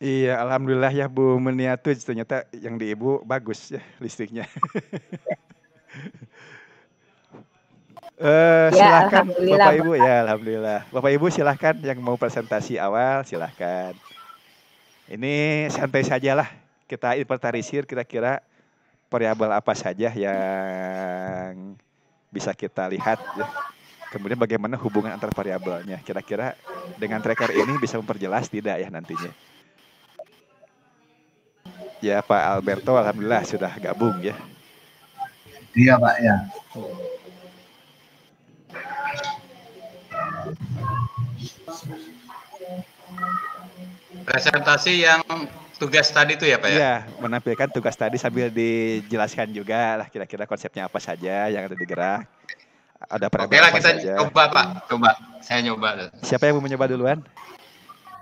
Iya, alhamdulillah ya Bu Meniatu, ternyata yang di Ibu bagus ya listriknya. Ya, Silahkan alhamdulillah, Bapak Ibu Pak. ya, alhamdulillah. Bapak Ibu silahkan yang mau presentasi awal silahkan. Ini santai sajalah, kita inventarisir kira-kira variabel apa saja yang bisa kita lihat ya. Kemudian bagaimana hubungan antar variabelnya. Kira-kira dengan tracker ini bisa memperjelas tidak ya nantinya. Ya Pak Alberto alhamdulillah sudah gabung ya. Iya Pak ya. Presentasi yang tugas tadi itu ya Pak ya? Iya, menampilkan tugas tadi sambil dijelaskan juga lah kira-kira konsepnya apa saja yang ada di gerak. Ada Oke variabel lah apa kita saja. coba Pak, coba. Saya nyoba. Siapa yang mau mencoba duluan?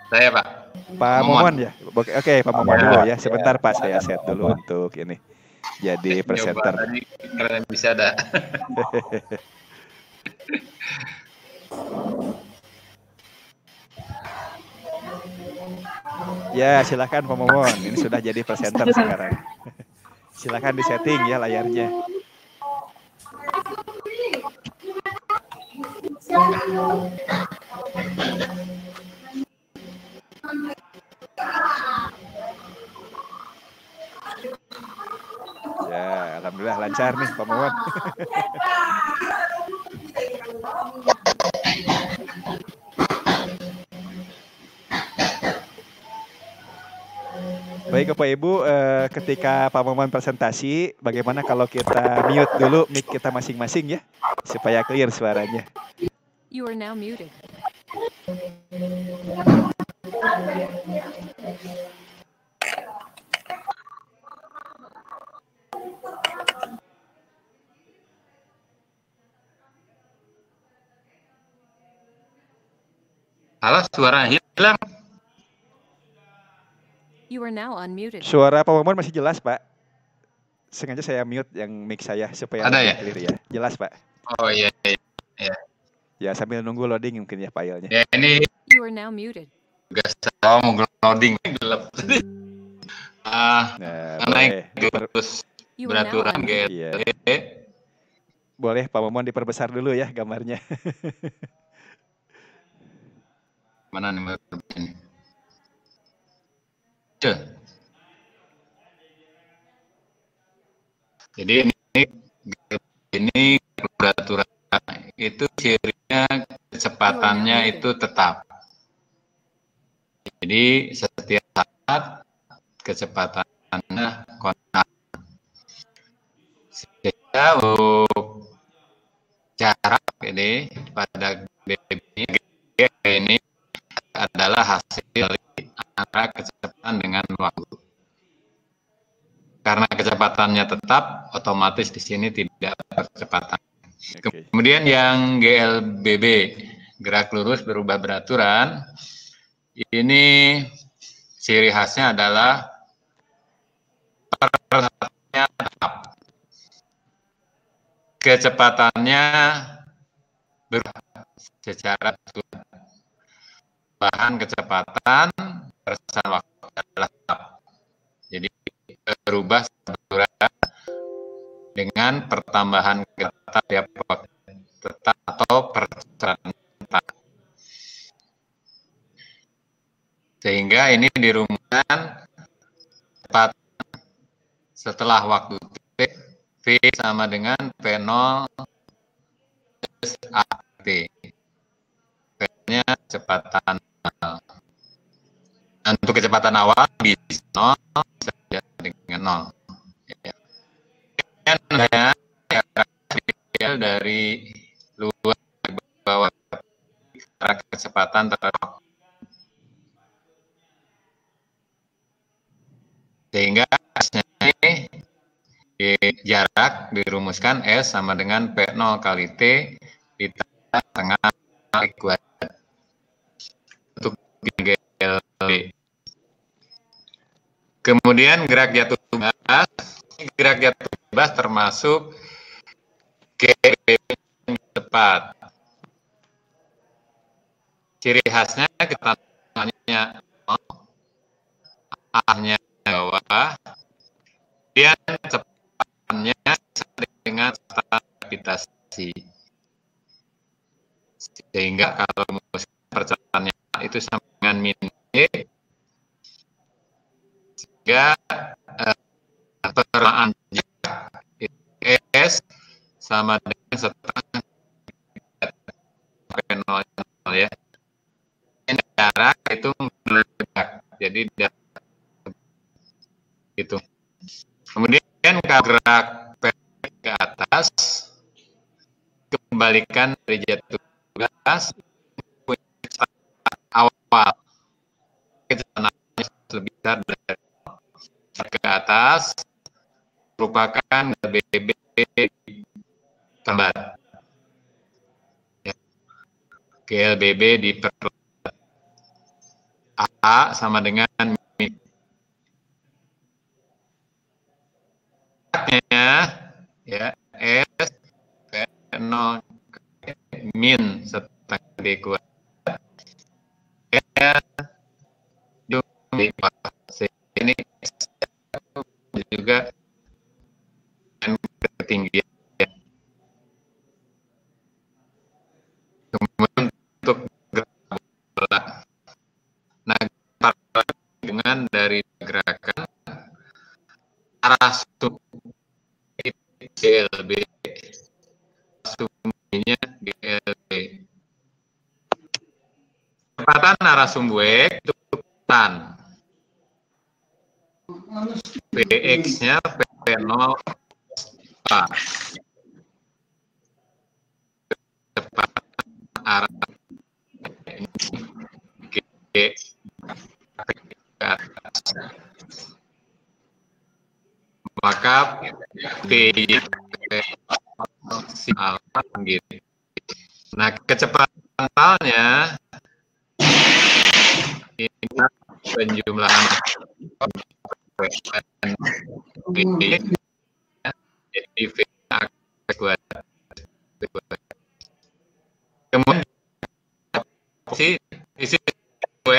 Saya Pak. Pak Momon ya? Oke, Pak Momon dulu ya. Sebentar Pak, saya set dulu untuk ini. Jadi presenter. Nyoba tadi karena bisa ada. Ya, silakan Pak Momon. Ini sudah jadi presenter sekarang. Silakan disetting ya layarnya. Ya, alhamdulillah lancar nih Pak Momon. Baik Bapak Ibu, ketika Pak Momon presentasi, bagaimana kalau kita mute dulu mic kita masing-masing ya, supaya clear suaranya. You are now muted. Halo, suara hilang. You are now unmuted. Suara Pak Momon masih jelas Pak. Sengaja saya mute yang mic saya supaya Ada lebih ya? clear ya. Jelas Pak. Oh iya. Ya sambil nunggu loading mungkin ya filenya. Ya ini You are now muted. tugas saya mau loading gelap. Naik terus You are now beraturan unmuted. GLE. Boleh Pak Momon diperbesar dulu ya gambarnya. Mana nih ini? Jadi ini beraturan itu cirinya kecepatannya itu tetap. Jadi setiap saat kecepatannya konstan. Sehingga untuk jarak ini pada ini adalah hasil dari antara kecepatan dengan waktu. Karena kecepatannya tetap, otomatis di sini tidak ada percepatan. Okay. Kemudian yang GLBB, gerak lurus berubah beraturan, ini ciri khasnya adalah percepatannya tetap. Kecepatannya berubah secara beraturan. Bahan kecepatan persen waktu adalah tetap. Jadi berubah beraturan dengan pertambahan kecepatan tiap waktu tetap atau percepatan tetap. Sehingga ini dirumuskan cepat setelah waktu T, V sama dengan P0 plus AT. P-nya kecepatan awal. Untuk kecepatan awal di 0 bisa dengan 0. Ya. Dan dari luar ke bawah kecepatan terhadap sehingga S-nya ini di jarak dirumuskan S sama dengan P0 kali T ditambah tengah kali kuadrat untuk GLB. Kemudian gerak jatuh bebas termasuk GLB yang cepat. Ciri khasnya kecepatannya A-nya bawah, kemudian kecepatannya dengan standar gravitasi. Sehingga kalau percepatannya itu sama dengan min E, sehingga persamaan S sama dengan setengah sampai 0 ya. Ini jarak itu meledak, jadi itu. Kemudian kalau gerak ke atas, kembalikan dari jatuh gas awal, kecepatannya lebih besar dari ke atas, merupakan GLBB terlambat. Ya. GLBB diperlambat. A sama dengan min. Ya, S 0 min setengah D kuadrat. Ini juga ketinggian. Kemudian untuk bola, nah dengan dari gerakan arah sumbu GLB, sumbunya GLB. Kecepatan arah sumbu X itu kecepatan. Px-nya P0 kecepatan arah G ke atas. Maka P si alfa gitu. Nah, kecepatan totalnya ini penjumlahan jadi V kuadrat. Kemudian isi W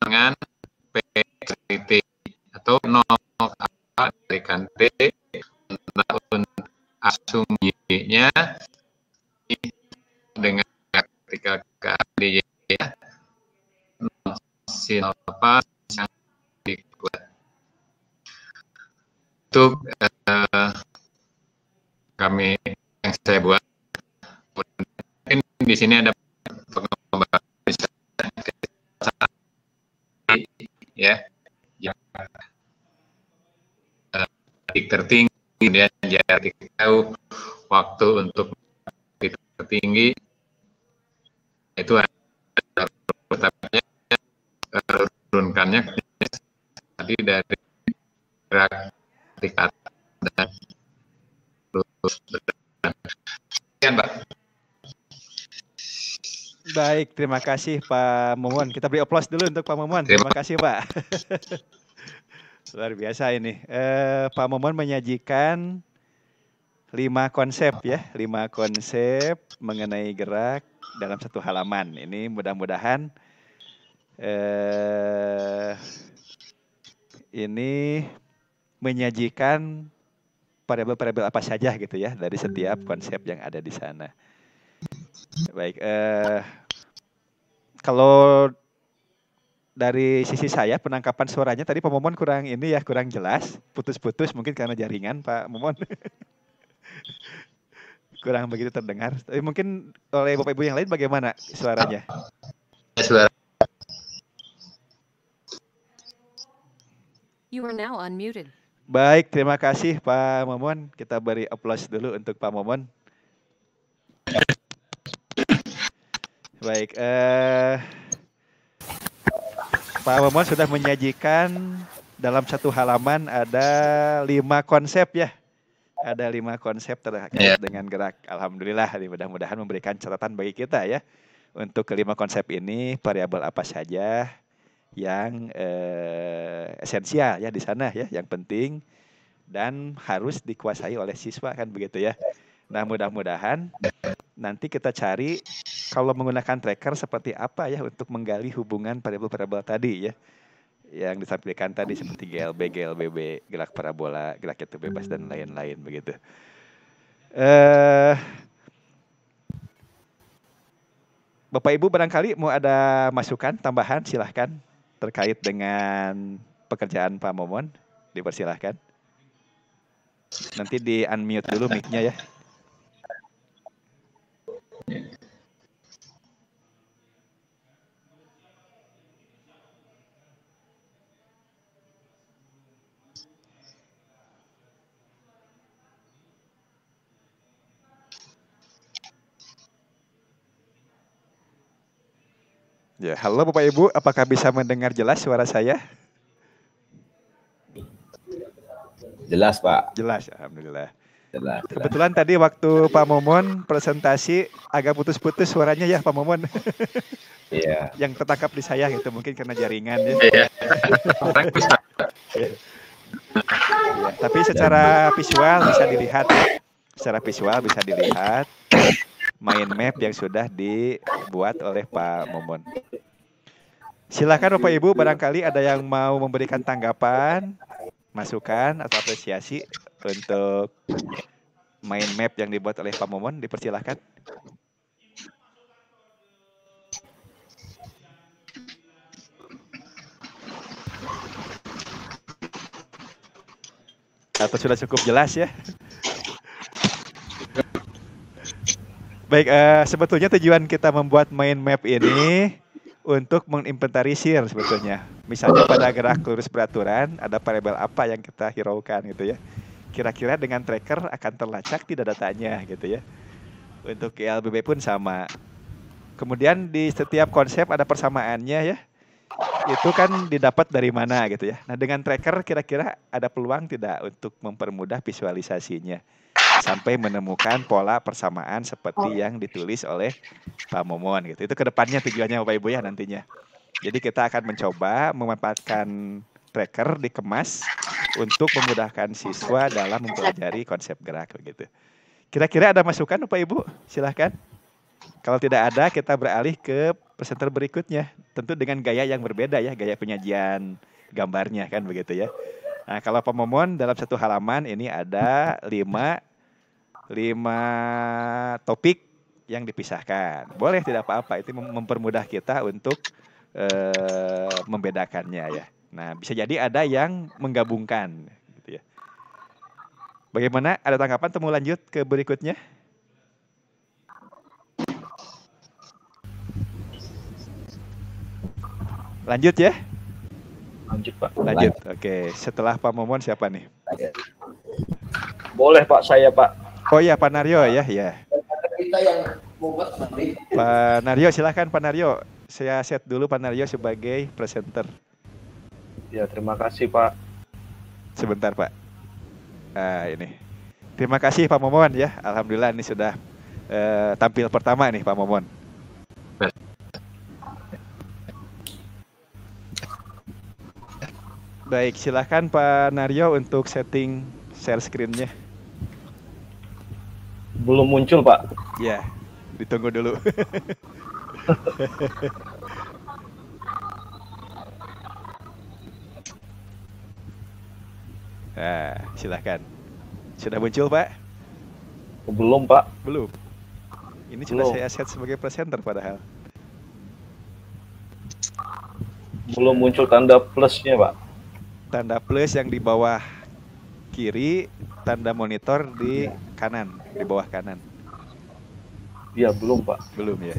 dengan P titik atau 0 dikalikan T untuk asum Y-nya dengan ketika kali ya sin alfa yang dikuat. Untuk kami yang saya buat, mungkin di sini ada pengembangan ya, titik tertinggi dan jarak jauh, waktu untuk titik tertinggi itu ada turunkannya tadi dari gerak titik dan terus sekian, Mbak. Baik, terima kasih Pak Momon. Kita beri aplaus dulu untuk Pak Momon. Terima kasih Pak. Luar biasa ini. Pak Momon menyajikan 5 konsep ya, 5 konsep mengenai gerak dalam satu halaman. Ini mudah-mudahan ini menyajikan variabel-variabel apa saja gitu ya dari setiap konsep yang ada di sana. Baik, kalau dari sisi saya penangkapan suaranya tadi Pak Momon kurang ini ya, kurang jelas, putus-putus mungkin karena jaringan Pak Momon. Kurang begitu terdengar. Tapi mungkin oleh Bapak Ibu yang lain bagaimana suaranya? Suara. You are now unmuted. Baik, terima kasih Pak Momon. Kita beri aplaus dulu untuk Pak Momon. Baik, Pak Momon sudah menyajikan dalam satu halaman ada 5 konsep ya. Ada 5 konsep terkait dengan gerak. Alhamdulillah, mudah-mudahan memberikan catatan bagi kita ya. Untuk kelima konsep ini variabel apa saja yang esensial ya di sana ya, yang penting dan harus dikuasai oleh siswa kan begitu ya. Nah, mudah-mudahan nanti kita cari kalau menggunakan tracker seperti apa ya untuk menggali hubungan variabel-variabel tadi ya yang ditampilkan tadi seperti GLB, GLBB, gerak parabola, gerak jatuh bebas dan lain-lain begitu. Bapak Ibu barangkali mau ada masukan tambahan silahkan terkait dengan pekerjaan Pak Momon, dipersilahkan. Nanti di unmute dulu mic-nya ya. Ya, halo Bapak Ibu, apakah bisa mendengar jelas suara saya? Jelas, Pak. Jelas, alhamdulillah. Jelas. Kebetulan tadi waktu Pak Momon presentasi agak putus-putus suaranya ya Pak Momon. Iya. Yang tertangkap di saya gitu mungkin karena jaringan ya. Iya. Ya, tapi secara visual bisa dilihat ya. Secara visual bisa dilihat mind map yang sudah dibuat oleh Pak Momon. Silakan Bapak Ibu barangkali ada yang mau memberikan tanggapan, masukan atau apresiasi untuk mind map yang dibuat oleh Pak Momon, dipersilahkan. Atau sudah cukup jelas ya? Baik, sebetulnya tujuan kita membuat mind map ini untuk menginventarisir sebetulnya. Misalnya pada gerak lurus beraturan, ada variabel apa yang kita hiraukan gitu ya. Kira-kira dengan tracker akan terlacak tidak datanya gitu ya. Untuk GLBB pun sama. Kemudian di setiap konsep ada persamaannya ya. Itu kan didapat dari mana gitu ya. Nah dengan tracker kira-kira ada peluang tidak untuk mempermudah visualisasinya. Sampai menemukan pola persamaan seperti yang ditulis oleh Pak Momon gitu. Itu kedepannya tujuannya Bapak Ibu ya nantinya. Jadi kita akan mencoba memanfaatkan tracker dikemas untuk memudahkan siswa dalam mempelajari konsep gerak begitu. Kira-kira ada masukan Bapak Ibu? Silahkan. Kalau tidak ada kita beralih ke presenter berikutnya. Tentu dengan gaya yang berbeda ya, gaya penyajian gambarnya kan begitu ya. Nah kalau Pak Momon dalam satu halaman ini ada 5 topik yang dipisahkan. Boleh tidak apa-apa, itu mempermudah kita untuk membedakannya ya. Nah, bisa jadi ada yang menggabungkan gitu ya. Bagaimana? Ada tanggapan atau mau lanjut ke berikutnya? Lanjut ya? Lanjut, Pak. Lanjut. Oke, setelah Pak Momon siapa nih? Boleh, Pak, saya, Pak. Oh ya, Pak Naryo ya, ya. Pak Naryo, silakan Pak Naryo. Saya set dulu Pak Naryo sebagai presenter. Ya, terima kasih, Pak. Sebentar, Pak. Ini. Terima kasih Pak Momon ya. Alhamdulillah ini sudah tampil pertama nih Pak Momon. Baik, silakan Pak Naryo untuk setting share screen-nya. Belum muncul, Pak. Ya, ditunggu dulu. Nah, silakan. Sudah muncul, Pak? Belum, Pak. Belum. Ini sudah saya set sebagai presenter padahal. Belum muncul tanda plusnya, Pak. Tanda plus yang di bawah kiri, tanda monitor di kanan, di bawah kanan. Iya, belum, Pak. Belum ya.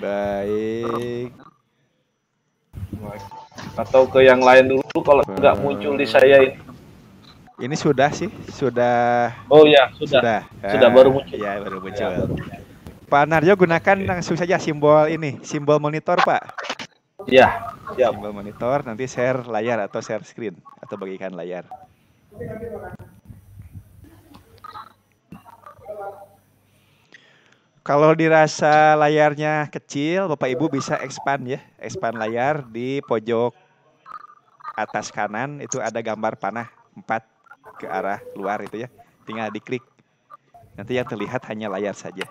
Baik. Atau ke yang lain dulu kalau nggak muncul di saya ini. Ini sudah sih, sudah. Oh ya, sudah. Sudah baru muncul. Iya, baru muncul. Ya. Pak Naryo gunakan langsung saja simbol ini, simbol monitor, Pak. Iya, siap. Simbol monitor, nanti share layar atau share screen atau bagikan layar. Kalau dirasa layarnya kecil, Bapak Ibu bisa expand ya, expand layar di pojok atas kanan itu ada gambar panah 4 ke arah luar itu ya. Tinggal diklik. Nanti yang terlihat hanya layar saja.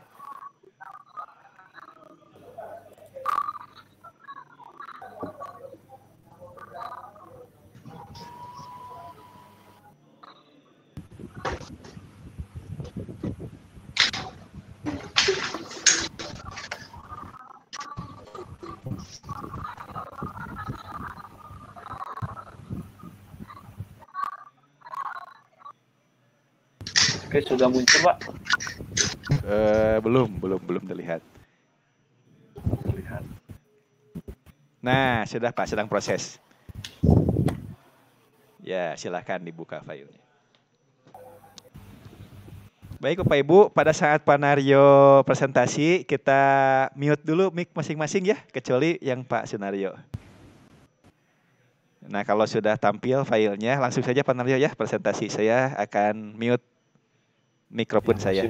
Oke, sudah muncul, Pak. Belum terlihat. Nah, sudah Pak, sedang proses. Ya, silahkan dibuka filenya. Baik Bapak Ibu, pada saat Pak Naryo presentasi, kita mute dulu mic masing-masing ya, kecuali yang Pak Sunario. Nah, kalau sudah tampil filenya, langsung saja Pak Naryo ya, presentasi. Saya akan mute mikrofon saya.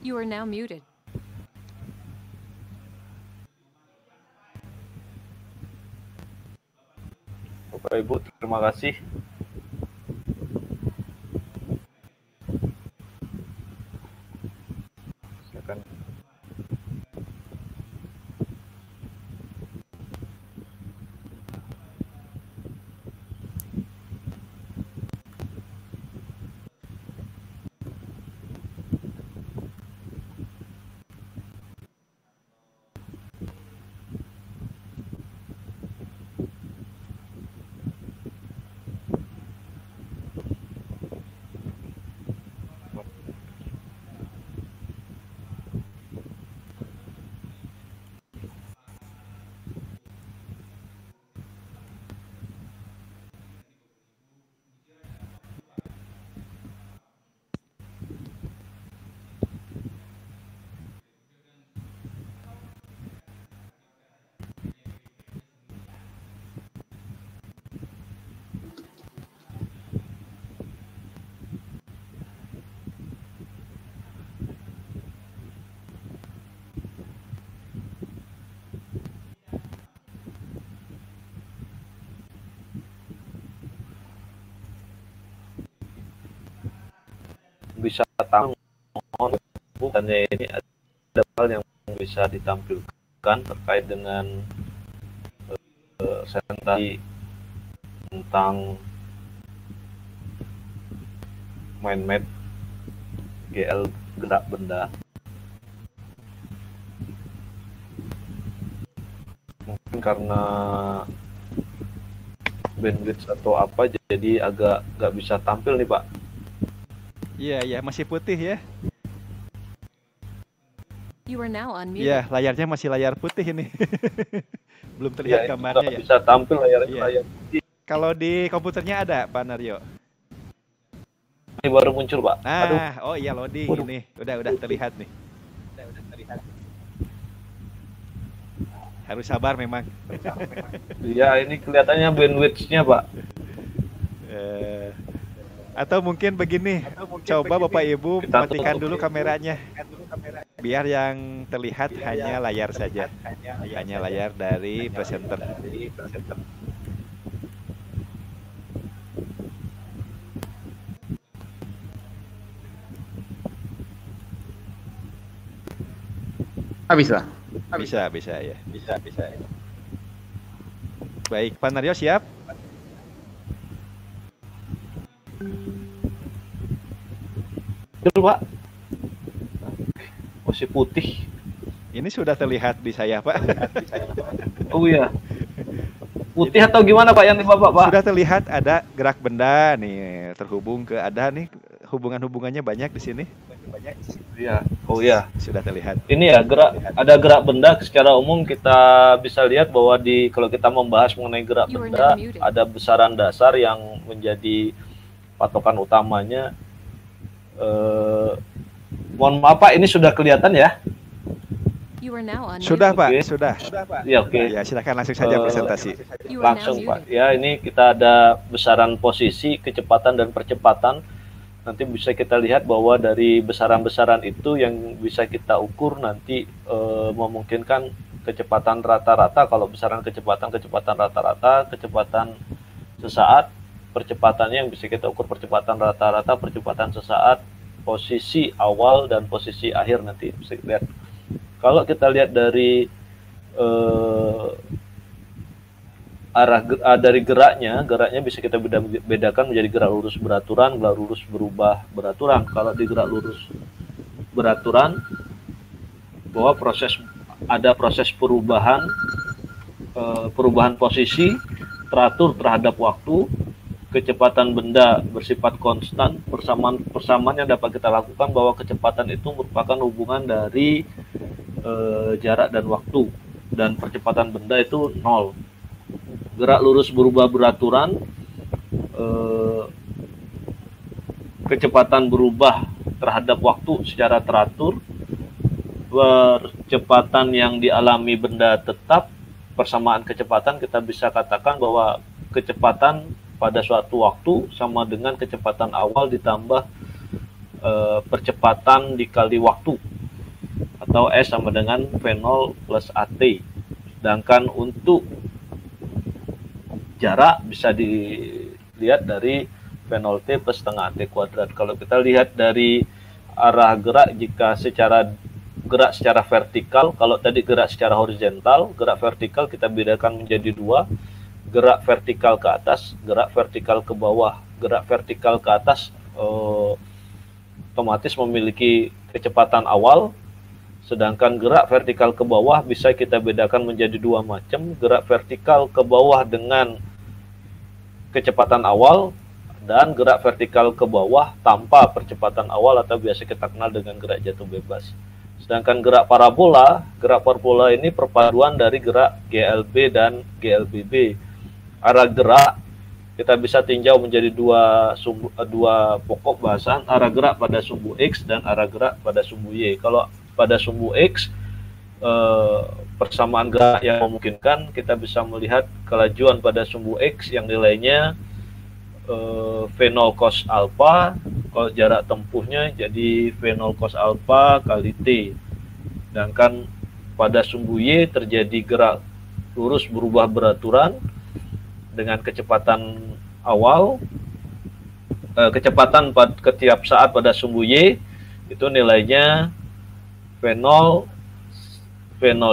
You are now muted. Bapak Ibu, terima kasih. Silakan. Bisa tampil bukannya ini ada hal yang bisa ditampilkan terkait dengan presentasi tentang mind map GL gerak benda. Mungkin karena bandwidth atau apa jadi agak nggak bisa tampil nih Pak. Iya, masih putih ya. You are now unmuted. Iya, layarnya masih layar putih ini. Belum terlihat gambarnya ya. Bisa tampil layar Iya. layar putih. Kalau di komputernya ada, Pak Naryo. Ini baru muncul Pak. Aduh. Oh iya loading Waduh. ini. Udah terlihat nih. Harus sabar memang. Iya, ini kelihatannya bandwidth-nya Pak. Atau mungkin begini, coba Bapak Ibu Kita matikan tutup dulu kameranya. Biar yang terlihat hanya layar saja. Hanya layar dari presenter. Bisa. Bisa ya. Baik, Pak Naryo siap? Betul Pak. Masih putih. Ini sudah terlihat di saya, Pak. Oh iya. Putih atau gimana Pak yang di Bapak Pak? Sudah terlihat ada gerak benda nih terhubung ke ada nih hubungannya banyak di sini. Iya. Oh iya. Sudah terlihat. Ini ya ada gerak benda secara umum kita bisa lihat bahwa kalau kita membahas mengenai gerak You are benda now muted. ada besaran dasar yang menjadi patokan utamanya. Mohon maaf Pak, ini sudah kelihatan ya? You are now unmuted. Sudah, Pak, Oke. sudah. Ya oke. Ya, silakan langsung saja presentasi. You are now Langsung Pak. muted. Ya ini kita ada besaran posisi, kecepatan dan percepatan nanti bisa kita lihat bahwa dari besaran-besaran itu yang bisa kita ukur nanti memungkinkan kecepatan rata-rata. Kalau besaran kecepatan rata-rata, kecepatan sesaat, percepatannya yang bisa kita ukur percepatan rata-rata, percepatan sesaat, posisi awal dan posisi akhir nanti bisa kita lihat. Kalau kita lihat dari dari geraknya bisa kita bedakan menjadi gerak lurus beraturan, gerak lurus berubah beraturan. Kalau di gerak lurus beraturan, bahwa ada proses perubahan posisi teratur terhadap waktu, kecepatan benda bersifat konstan, persamaan yang dapat kita lakukan bahwa kecepatan itu merupakan hubungan dari jarak dan waktu, dan percepatan benda itu 0. Gerak lurus berubah beraturan, kecepatan berubah terhadap waktu secara teratur, percepatan yang dialami benda tetap, persamaan kecepatan kita bisa katakan bahwa kecepatan pada suatu waktu sama dengan kecepatan awal ditambah percepatan dikali waktu, atau S sama dengan V0 plus AT. Sedangkan untuk jarak bisa dilihat dari V0T plus setengah AT kuadrat. Kalau kita lihat dari arah gerak, jika gerak secara vertikal, kalau tadi gerak secara horizontal, gerak vertikal kita bedakan menjadi 2, gerak vertikal ke atas, gerak vertikal ke bawah. Gerak vertikal ke atas otomatis memiliki kecepatan awal, sedangkan gerak vertikal ke bawah bisa kita bedakan menjadi 2 macam, gerak vertikal ke bawah dengan kecepatan awal, dan gerak vertikal ke bawah tanpa percepatan awal atau biasa kita kenal dengan gerak jatuh bebas. Sedangkan gerak parabola ini perpaduan dari gerak GLB dan GLBB. Arah gerak kita bisa tinjau menjadi dua pokok bahasan, arah gerak pada sumbu X dan arah gerak pada sumbu Y. Kalau pada sumbu X, persamaan gerak yang memungkinkan kita bisa melihat kelajuan pada sumbu X yang nilainya V0 cos alpha, kalau jarak tempuhnya jadi V0 cos alpha kali T. Sedangkan pada sumbu Y terjadi gerak lurus berubah beraturan dengan kecepatan awal, kecepatan setiap saat pada sumbu Y itu nilainya V0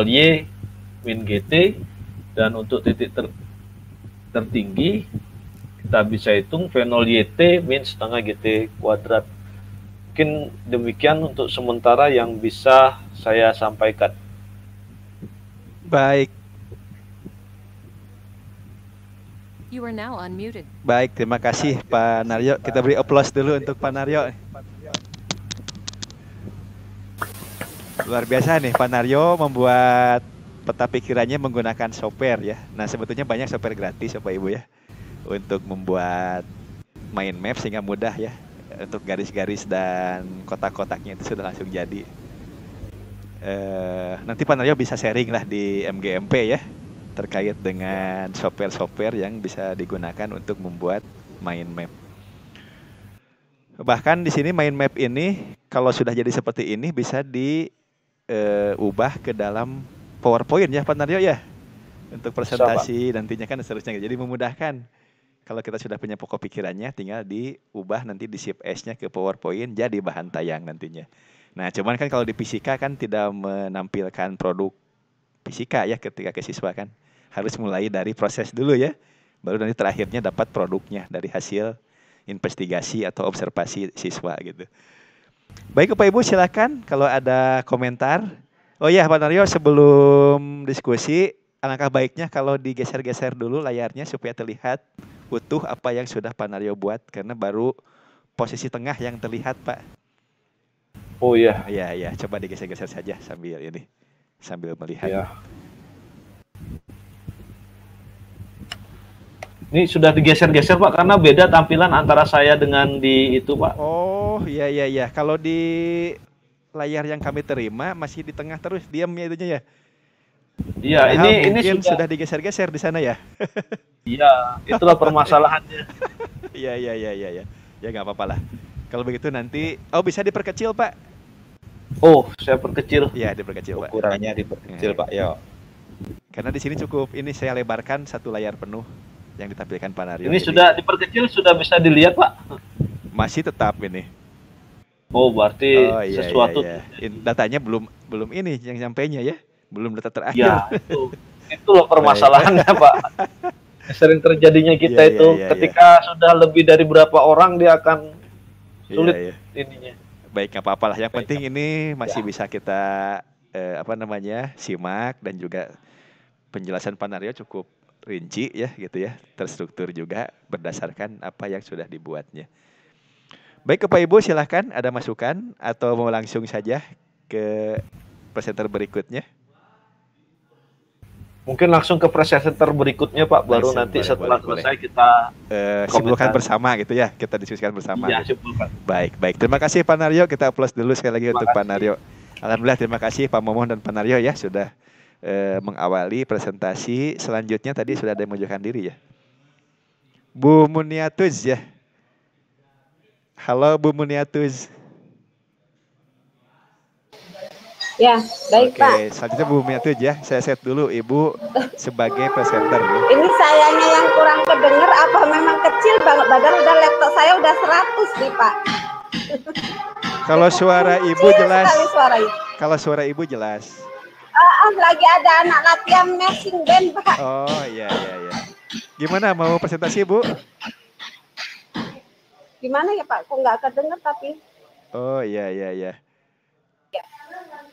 Y min GT, dan untuk titik tertinggi kita bisa hitung V0 YT min setengah GT kuadrat. Mungkin demikian untuk sementara yang bisa saya sampaikan. Baik. You are now unmuted. Baik, terima kasih Pak Naryo. Kita beri aplaus dulu untuk Pak Naryo. Luar biasa nih, Pak Naryo membuat peta pikirannya menggunakan software ya. Nah, sebetulnya banyak software gratis Bapak Ibu ya, untuk membuat mind map sehingga mudah ya. Untuk garis-garis dan kotak-kotaknya itu sudah langsung jadi. Nanti Pak Naryo bisa sharing lah di MGMP ya, terkait dengan software-software yang bisa digunakan untuk membuat mind map. Bahkan di sini mind map ini kalau sudah jadi seperti ini bisa diubah ke dalam PowerPoint ya Pak Naryo ya, untuk presentasi nantinya kan seterusnya. Jadi memudahkan. Kalau kita sudah punya pokok pikirannya, tinggal diubah nanti di Shift S-nya ke PowerPoint jadi bahan tayang nantinya. Nah, cuman kan kalau di fisika kan tidak menampilkan produk fisika ya ketika ke siswa kan. Harus mulai dari proses dulu ya. Baru nanti terakhirnya dapat produknya dari hasil investigasi atau observasi siswa gitu. Baik Bapak Ibu, silakan kalau ada komentar. Oh ya Pak Naryo, sebelum diskusi, alangkah baiknya kalau digeser-geser dulu layarnya supaya terlihat utuh apa yang sudah Pak Naryo buat, karena baru posisi tengah yang terlihat Pak. Oh iya. Iya, coba digeser-geser saja sambil melihat. Ya. Ini sudah digeser-geser Pak, karena beda tampilan antara saya dengan di itu Pak. Oh iya. Kalau di layar yang kami terima masih di tengah terus diamnya itunya ya. Iya, ini sudah digeser-geser di sana ya. Iya, itulah permasalahannya. Iya. Ya nggak apa-apa lah. Kalau begitu nanti, bisa diperkecil Pak. Oh, saya perkecil. Iya, diperkecil Pak. Ukurannya diperkecil Pak, ya. Karena di sini cukup, ini saya lebarkan satu layar penuh yang ditampilkan Pak Naryo. Ini sudah diperkecil, sudah bisa dilihat Pak? Masih tetap ini. Oh, berarti iya, sesuatu. Iya. Datanya belum ini yang nyampainya ya, belum data terakhir. Ya, itu loh permasalahannya Pak. Sering terjadinya kita ketika sudah lebih dari berapa orang dia akan sulit ininya. Baik, nggak apa-apa lah. Yang penting ini masih bisa kita simak, dan juga penjelasan Pak Naryo cukup rinci ya gitu ya, terstruktur juga berdasarkan apa yang sudah dibuatnya. Baik, Bapak Ibu silahkan ada masukan atau mau langsung saja ke presenter berikutnya? Mungkin langsung ke presenter berikutnya Pak, baru nanti setelah selesai kita simpulkan bersama gitu ya, kita diskusikan bersama. Iya, simpulkan. Baik. Terima kasih Pak Naryo, kita aplaus dulu sekali lagi untuk Pak Naryo. Alhamdulillah, terima kasih Pak Momon dan Pak Naryo ya sudah mengawali presentasi. Selanjutnya tadi sudah ada yang menunjukkan diri ya. Bu Muniatuz ya. Halo Bu Muniatuz. Ya, baik Pak. Oke, selanjutnya Bu Muniatuz ya. Saya set dulu Ibu sebagai presenter ya. Ini sayanya yang kurang kedenger apa memang kecil banget, padahal udah laptop saya udah 100 nih Pak. Kalau suara Ibu jelas. Kalau suara Ibu jelas. Lagi ada anak latihan marching band Pak. Oh iya. Gimana mau presentasi Bu? Gimana ya Pak? Kok nggak kedenger tapi? Oh iya.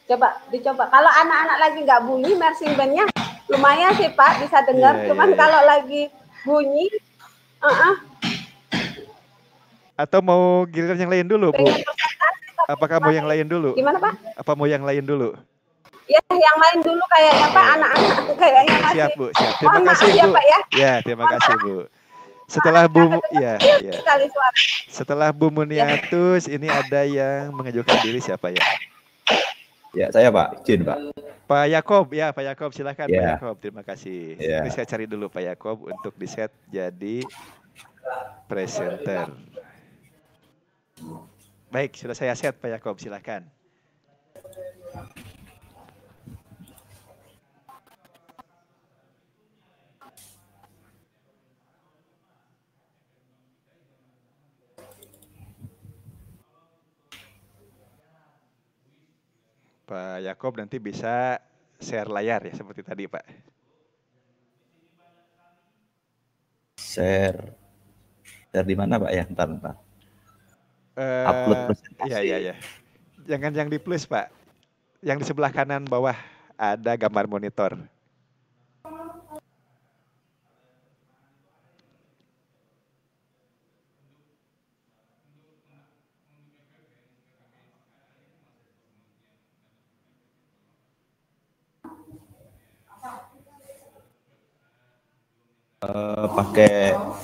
Coba dicoba. Kalau anak-anak lagi nggak bunyi marching bandnya lumayan sih Pak, bisa dengar. Cuman kalau lagi bunyi, Atau mau giliran yang lain dulu Bu? Apakah mau yang lain dulu? Gimana Pak? Apa mau yang lain dulu? Ya, yang lain dulu kayaknya Pak, anak-anak kayaknya masih. Siap Bu, siap. Terima kasih Bu. Pak, ya. Ya, terima kasih Bu. Setelah Bu, ya. Setelah Bu Muniatus, ini ada yang mengajukan diri, siapa ya? Ya, saya Pak, izin Pak. Pak Yakob, ya Pak Yakob, silakan Pak Ya. Yakob, terima kasih. Ya. Ini saya cari dulu Pak Yakob untuk di-set jadi presenter. Baik, sudah saya set Pak Yakob, silakan. Pak Yakob nanti bisa share layar ya seperti tadi Pak. Share di mana Pak ya? Ntar. Upload presentasi. Iya. Jangan yang di plus Pak. Yang di sebelah kanan bawah ada gambar monitor.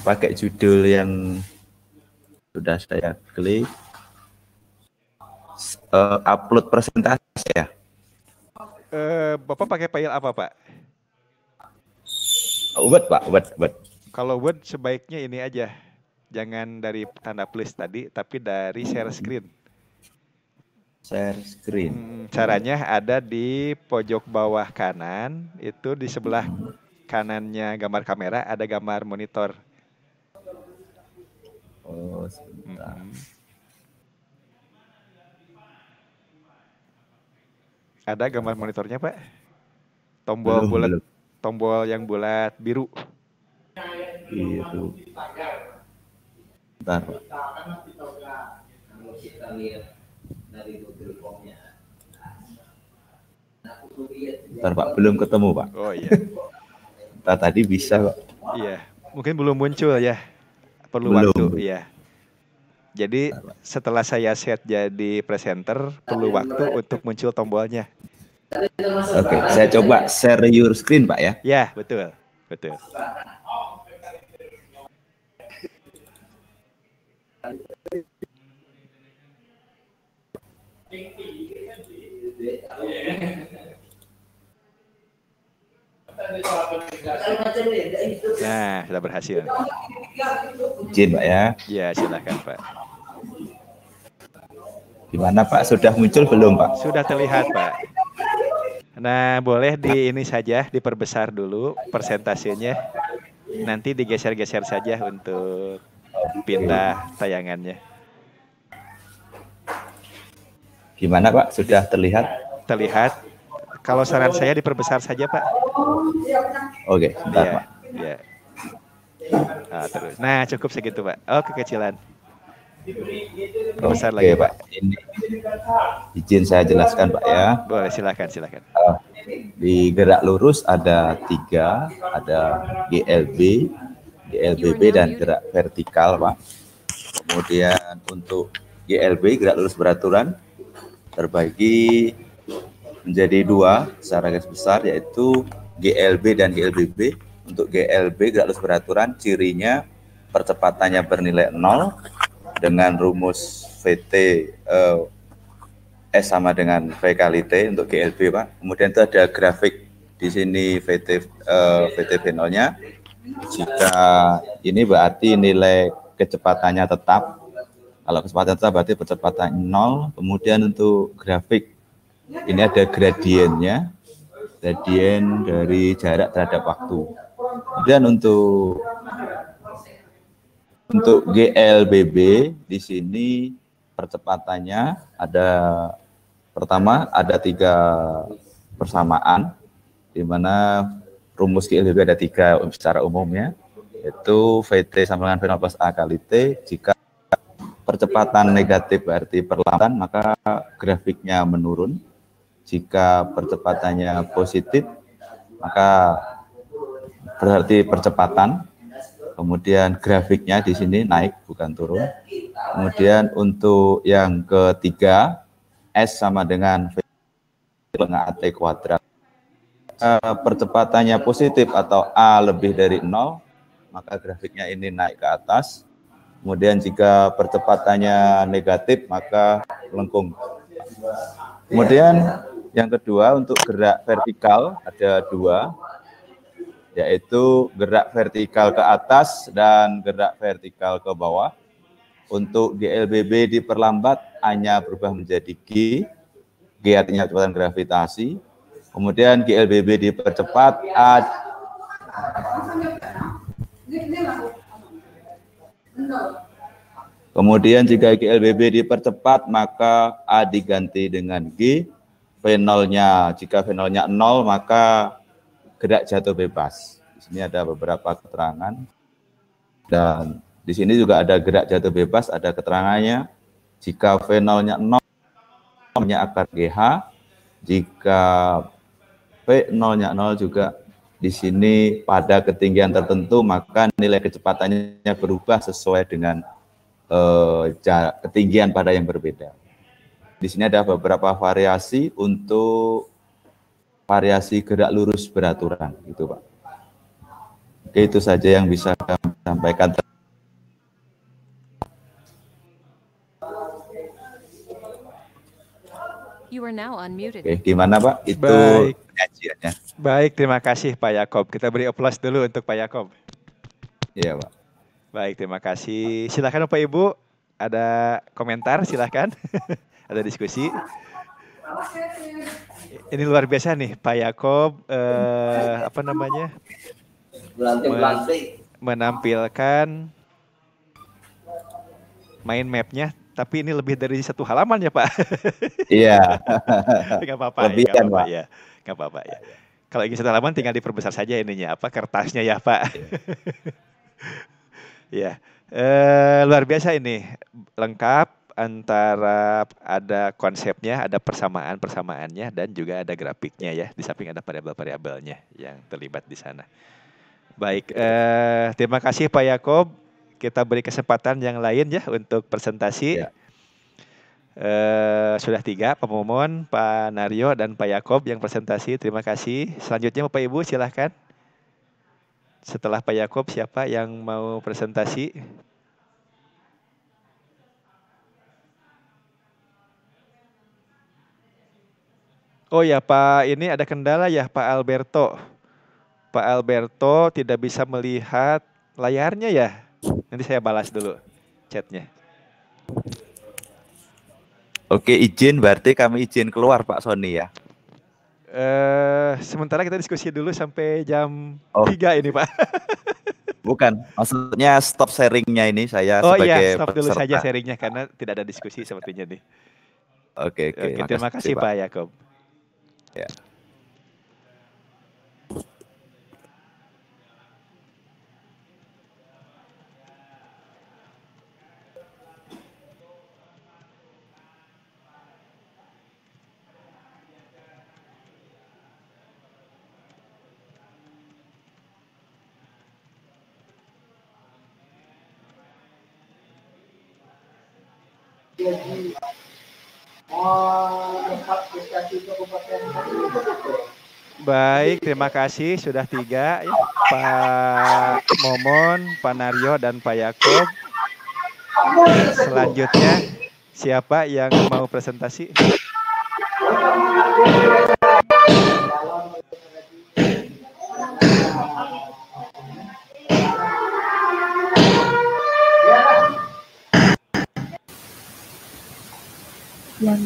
Pakai judul yang sudah saya klik. Upload presentasi ya. Bapak pakai file apa Pak? Word Pak, Word. Kalau Word sebaiknya ini aja. Jangan dari tanda plus tadi, tapi dari share screen. Share screen. Caranya ada di pojok bawah kanan, itu di sebelah kanannya gambar kamera ada gambar monitor. Oh, sebentar. Ada gambar monitornya Pak? Tombol bulat, tombol yang bulat biru. Biru. Bentar Pak. Bentar Pak, belum ketemu Pak. Oh iya. Bentar, tadi bisa Pak. Iya, mungkin belum muncul ya. Perlu waktu, iya. Jadi setelah saya set jadi presenter, perlu waktu untuk muncul tombolnya. Oke, saya coba share your screen Pak ya. Ya, betul. Nah, sudah berhasil. Izin Pak ya. Ya, silakan Pak. Gimana Pak? Sudah muncul belum Pak? Sudah terlihat Pak. Nah, boleh di ini saja, diperbesar dulu persentasenya. Nanti digeser-geser saja untuk pindah tayangannya. Gimana Pak? Sudah terlihat? Terlihat. Kalau saran saya diperbesar saja Pak. Oke, sebentar ya, Pak. Ya. Nah, terus. Nah, cukup segitu Pak. Oh, kekecilan. Besar lagi Pak. Ini izin saya jelaskan Pak ya. Boleh, silakan. Di gerak lurus ada 3, ada GLB, GLBB dan gerak vertikal Pak. Kemudian untuk GLB, gerak lurus beraturan, terbagi menjadi 2 secara garis besar, yaitu GLB dan GLBB. Untuk GLB, gerak lurus beraturan, cirinya percepatannya bernilai 0 dengan rumus VT S sama dengan V kali T untuk GLB Pak. Kemudian itu ada grafik di sini VT V0-nya. Jika ini berarti nilai kecepatannya tetap. Kalau kecepatan tetap berarti percepatan 0. Kemudian untuk grafik ini ada gradiennya, gradien dari jarak terhadap waktu. Kemudian untuk GLBB di sini percepatannya pertama ada 3 persamaan, di mana rumus GLBB ada 3 secara umumnya, yaitu VT sama dengan V0 plus A kali T. Jika percepatan negatif berarti perlambatan, maka grafiknya menurun. Jika percepatannya positif, maka berarti percepatan. Kemudian grafiknya di sini naik bukan turun. Kemudian untuk yang ketiga, S sama dengan V dengan AT kuadrat. Percepatannya positif atau A lebih dari 0, maka grafiknya ini naik ke atas. Kemudian jika percepatannya negatif, maka melengkung. Kemudian yang kedua untuk gerak vertikal ada 2. Yaitu gerak vertikal ke atas dan gerak vertikal ke bawah. Untuk GLBB diperlambat, A-nya berubah menjadi G. G artinya kecepatan gravitasi. Kemudian GLBB dipercepat, Kemudian jika GLBB dipercepat, maka A diganti dengan G. V0-nya, jika V0-nya 0, maka gerak jatuh bebas. Di sini ada beberapa keterangan. Dan di sini juga ada gerak jatuh bebas, ada keterangannya. Jika V0-nya 0, nya akar GH. Jika V0-nya 0 juga di sini pada ketinggian tertentu, maka nilai kecepatannya berubah sesuai dengan ketinggian pada yang berbeda. Di sini ada beberapa variasi untuk variasi gerak lurus beraturan, gitu Pak. Oke, itu saja yang bisa kami sampaikan. You are now unmuted. Oke, gimana Pak? Itu Baik. penyajiannya. Baik, terima kasih Pak Yakob. Kita beri aplaus dulu untuk Pak Yakob. Iya Pak. Baik, terima kasih. Silakan Bapak Ibu, ada komentar silakan. Ada diskusi. Ini luar biasa nih Pak Yakob, menampilkan main mapnya, tapi ini lebih dari 1 halaman ya Pak. Iya. Nggak apa-apa, Lebihan, Pak. ya. Nggak apa-apa ya. Kalau ingin 1 halaman tinggal diperbesar saja ininya, kertasnya ya Pak. Ya, luar biasa ini, lengkap. Antara ada konsepnya, ada persamaannya, dan juga ada grafiknya ya. Di samping ada variabel-variabelnya yang terlibat di sana. Baik, terima kasih Pak Yakob. Kita beri kesempatan yang lain ya untuk presentasi. Ya. Sudah 3, Pak Momon, Pak Naryo, dan Pak Yakob yang presentasi. Terima kasih. Selanjutnya Bapak Ibu silahkan. Setelah Pak Yakob, siapa yang mau presentasi? Oh ya Pak, ini ada kendala ya Pak Alberto. Pak Alberto tidak bisa melihat layarnya ya. Nanti saya balas dulu chatnya. Oke, izin berarti kami izin keluar Pak Sony ya. Sementara kita diskusi dulu sampai jam Oh. 3 ini Pak. Bukan, maksudnya stop sharingnya ini saya Oh iya, sebagai stop dulu peserta. saja sharingnya karena tidak ada diskusi sepertinya nih. Oke, Terima kasih Pak Yakob. Ya. Baik, terima kasih sudah 3 ya, Pak Momon, Pak Naryo, dan Pak Yakob. Selanjutnya siapa yang mau presentasi? Yang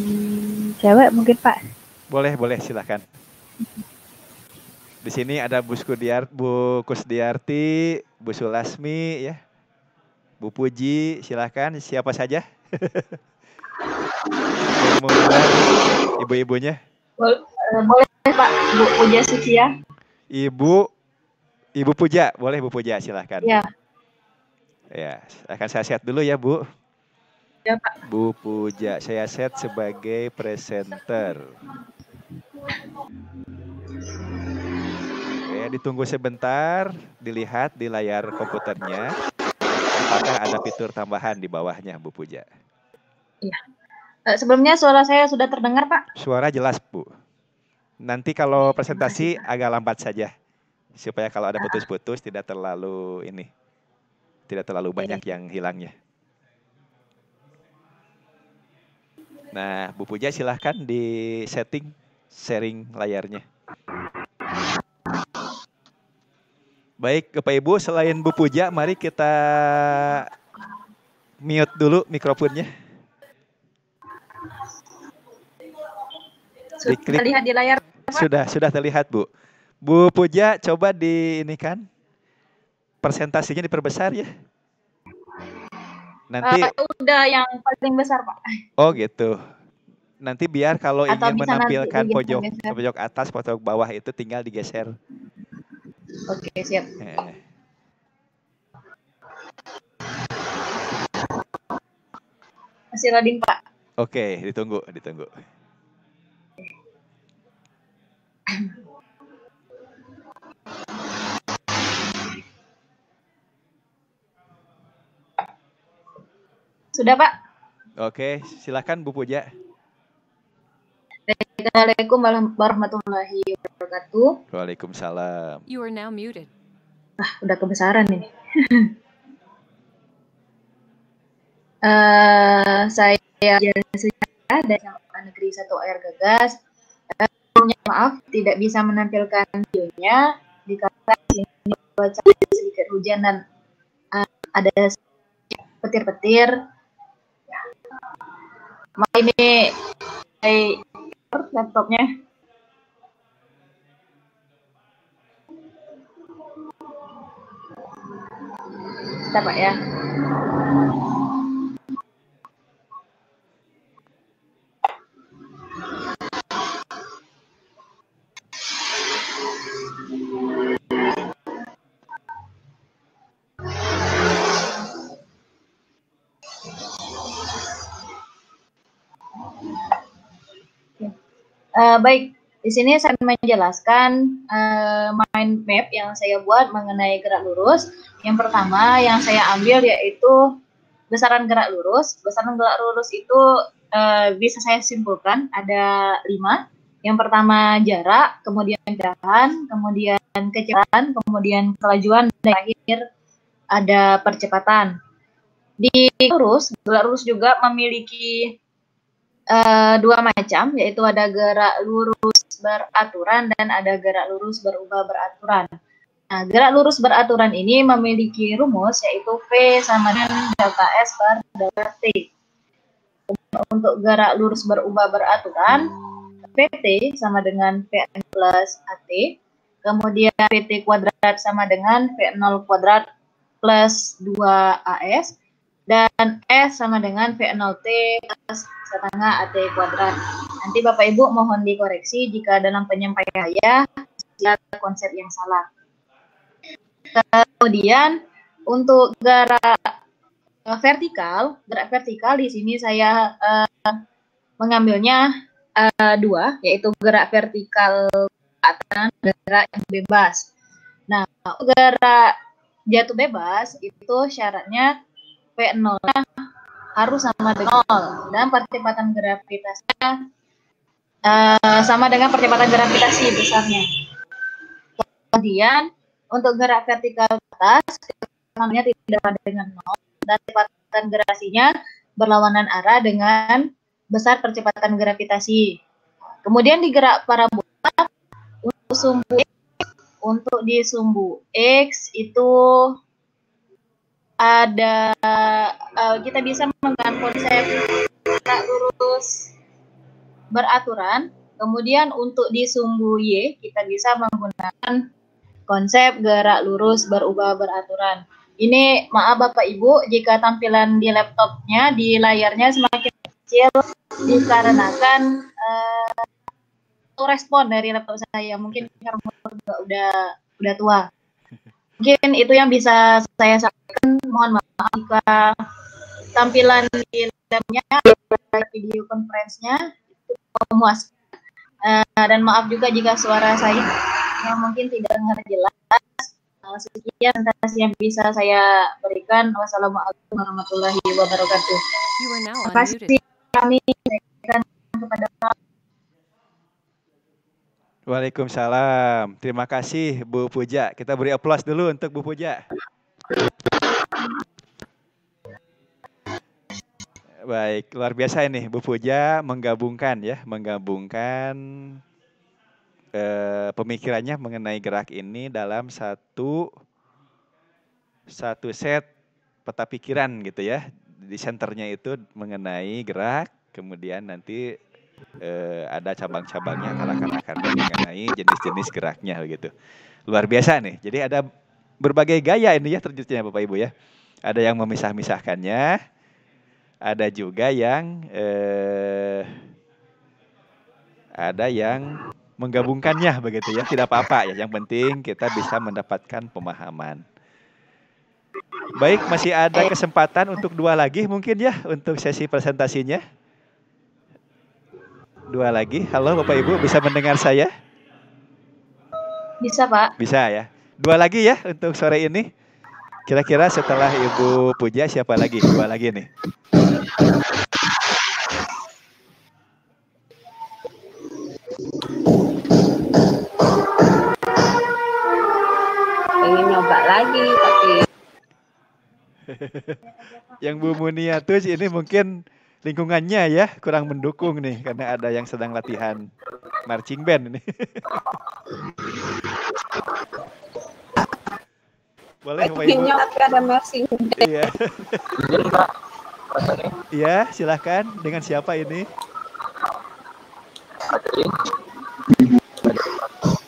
cewek mungkin Pak. Boleh, silakan. Di sini ada Bu Kusdiarti, Bu Sulasmi, ya, Bu Puji, silakan siapa saja. Kemudian ibu-ibunya. Boleh Pak, Bu Puja Sucia. Ibu Puja, boleh Bu Puja, silakan. Ya. Ya, akan saya set dulu ya Bu. Ya Pak. Bu Puja, saya set sebagai presenter. Oke, ditunggu sebentar, dilihat di layar komputernya. Apakah ada fitur tambahan di bawahnya, Bu Puja? Iya. Sebelumnya suara saya sudah terdengar, Pak? Suara jelas, Bu. Nanti kalau presentasi agak lambat saja. Supaya kalau ada putus-putus tidak terlalu banyak yang hilangnya. Nah, Bu Puja silahkan di setting sharing layarnya. Baik, Bapak Ibu, selain Bu Puja, mari kita mute dulu mikrofonnya. Sudah terlihat di layar, Pak? Sudah terlihat, Bu. Bu Puja, coba presentasinya diperbesar ya. Nanti udah yang paling besar, Pak. Oh gitu. Nanti biar kalau Atau ingin bisa menampilkan nanti pojok atas, pojok bawah itu tinggal digeser. Oke, siap. Masih loading, Pak. Oke, ditunggu. Sudah, Pak? Oke, silakan Bu Puja. Assalamualaikum warahmatullahi wabarakatuh. Waalaikumsalam. You are now muted. Udah kebesaran ini. Saya Jasuja dari SMA Negeri 1 Air Gagas. Maaf tidak bisa menampilkan videonya dikarenakan ini cuaca sedikit hujan dan ada petir-petir. Ini laptopnya. Bentar, Pak ya. Baik, di sini saya menjelaskan mind map yang saya buat mengenai gerak lurus. Yang pertama yang saya ambil yaitu besaran gerak lurus. Besaran gerak lurus itu bisa saya simpulkan ada 5. Yang pertama jarak, kemudian kemudahan, kemudian kecepatan, kemudian kelajuan, dan terakhir ada percepatan. Di gerak lurus juga memiliki 2 macam, yaitu ada gerak lurus beraturan dan ada gerak lurus berubah beraturan. Nah, gerak lurus beraturan ini memiliki rumus yaitu V sama dengan delta S per delta T. untuk gerak lurus berubah beraturan, PT sama dengan PN plus AT. Kemudian PT kuadrat sama dengan V0 kuadrat plus 2AS. Dan S sama dengan V0T plus setengah AT kuadrat. Nanti Bapak Ibu mohon dikoreksi jika dalam penyampaian saya ada konsep yang salah. Kemudian untuk gerak vertikal di sini saya mengambilnya dua, yaitu gerak vertikal dan gerak yang bebas. Nah, gerak jatuh bebas itu syaratnya V0 harus sama dengan 0 dan percepatan gravitasinya sama dengan percepatan gravitasi besarnya. Kemudian untuk gerak vertikal ke atas namanya tidak sama dengan 0 dan percepatan gravitasinya berlawanan arah dengan besar percepatan gravitasi. Kemudian di gerak parabola untuk di sumbu X itu ada kita bisa menggunakan konsep gerak lurus beraturan. Kemudian untuk di sumbu Y kita bisa menggunakan konsep gerak lurus berubah beraturan. Ini maaf Bapak Ibu jika tampilan di laptopnya di layarnya semakin kecil dikarenakan respon dari laptop saya mungkin karena udah tua. Mungkin itu yang bisa saya sampaikan. Mohon maaf jika tampilan di labnya, video conference-nya itu memuaskan. Dan maaf juga jika suara saya yang mungkin tidak dengar jelas. Sekian presentasi yang bisa saya berikan. Wassalamualaikum warahmatullahi wabarakatuh. Terima kasih kami berikan kepada Waalaikumsalam. Terima kasih Bu Puja. Kita beri aplaus dulu untuk Bu Puja. Baik, luar biasa ini Bu Puja menggabungkan pemikirannya mengenai gerak ini dalam satu set peta pikiran gitu ya. Di senternya itu mengenai gerak, kemudian nanti ada cabang-cabangnya, akar-akarnya mengenai jenis-jenis geraknya gitu. Luar biasa nih. Jadi ada berbagai gaya ini ya terjutnya Bapak Ibu ya. Ada yang memisah-misahkannya, ada juga yang menggabungkannya begitu ya. Tidak apa-apa ya. Yang penting kita bisa mendapatkan pemahaman. Baik, masih ada kesempatan untuk 2 lagi mungkin ya untuk sesi presentasinya. 2 lagi. Halo Bapak Ibu, bisa mendengar saya? Bisa Pak. Bisa ya. 2 lagi ya untuk sore ini. Kira-kira setelah Ibu Puja siapa lagi? 2 lagi nih. Pengen nyoba lagi tapi Yang Bu Muniatus ini mungkin lingkungannya ya kurang mendukung nih karena ada yang sedang latihan marching band ini. Boleh Bapak Ibu? ada marching band. Iya. Iya, silakan. Dengan siapa ini?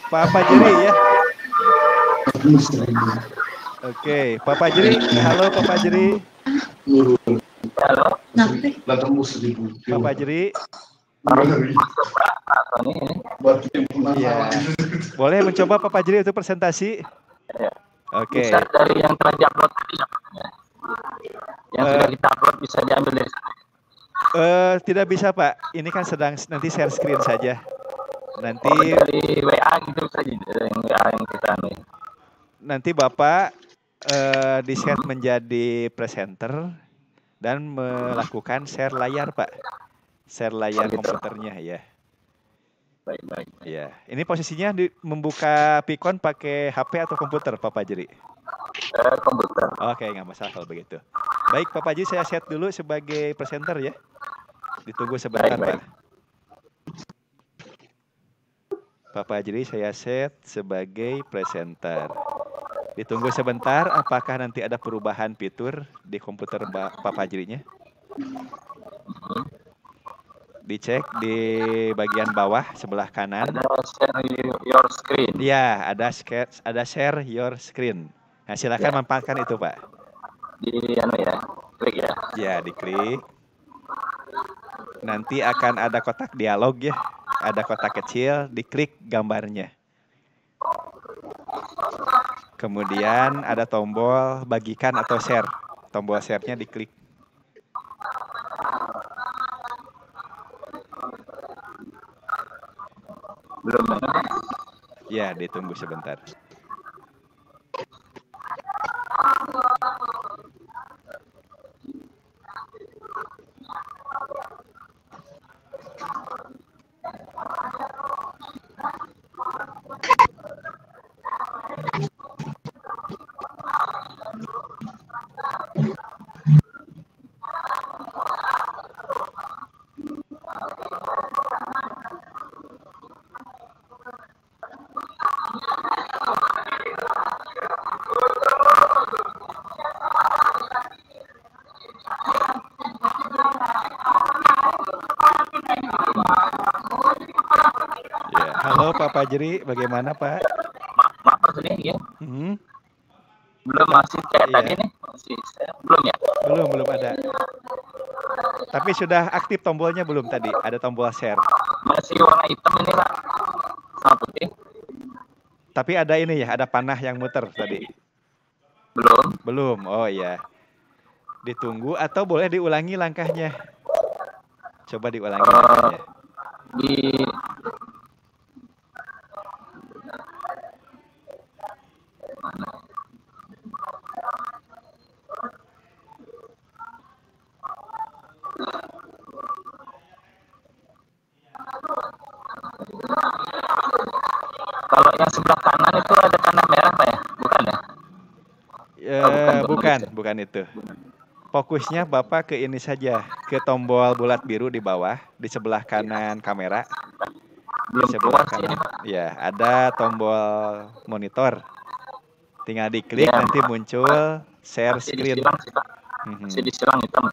Pak Fajri ya. Oke, Pak Fajri. Halo Pak Fajri. Halo. Pak Fajri. Iya. Boleh mencoba Pak Fajri untuk presentasi? Oke. Bisa dari yang telah diupload tadi yang sudah kita upload bisa diambil dari sana. Tidak bisa Pak. Ini kan sedang nanti share screen saja. Nanti dari WA gitu saja yang WA yang kita ambil. Nanti Bapak di-share menjadi presenter dan melakukan share layar Pak. Share layar komputernya ya. Baik. Ya, ini posisinya membuka Pikon pakai HP atau komputer Pak Fajri? Komputer. Oke, nggak masalah kalau begitu. Baik Pak Fajri, saya set dulu sebagai presenter ya. Ditunggu sebentar Pak. Pak Fajri saya set sebagai presenter. Ditunggu sebentar, apakah nanti ada perubahan fitur di komputer Pak Fajrinya? Dicek di bagian bawah sebelah kanan. Ada share your screen. Ya, ada share your screen. Nah, silakan Ya. manfaatkan itu, Pak. Di klik ya. Ya, diklik. Nanti akan ada kotak dialog ya. Ada kotak kecil, diklik gambarnya. Kemudian ada tombol bagikan atau share. Tombol share-nya diklik. Belum. Ya, ditunggu sebentar. Ya, halo Pak Fajri, bagaimana Pak? Maaf ini ya. Belum, masih kayak tadi nih. Belum ya? Belum ada. Tapi sudah aktif tombolnya belum tadi? Ada tombol share. Masih warna hitam ini Pak. Sama putih. Tapi ada ini ya, ada panah yang muter tadi. Belum. Oh iya. Ditunggu atau boleh diulangi langkahnya? Coba diulangi langkahnya. Kalau yang sebelah kanan itu ada tanda merah Pak ya? Bukan ya? Bukan itu. Fokusnya Bapak ke ini saja, ke tombol bulat biru di bawah, di sebelah kanan kamera. Di sebelah kanan. Ya, ada tombol monitor. Tinggal diklik nanti muncul share screen. Masih disilang hitam.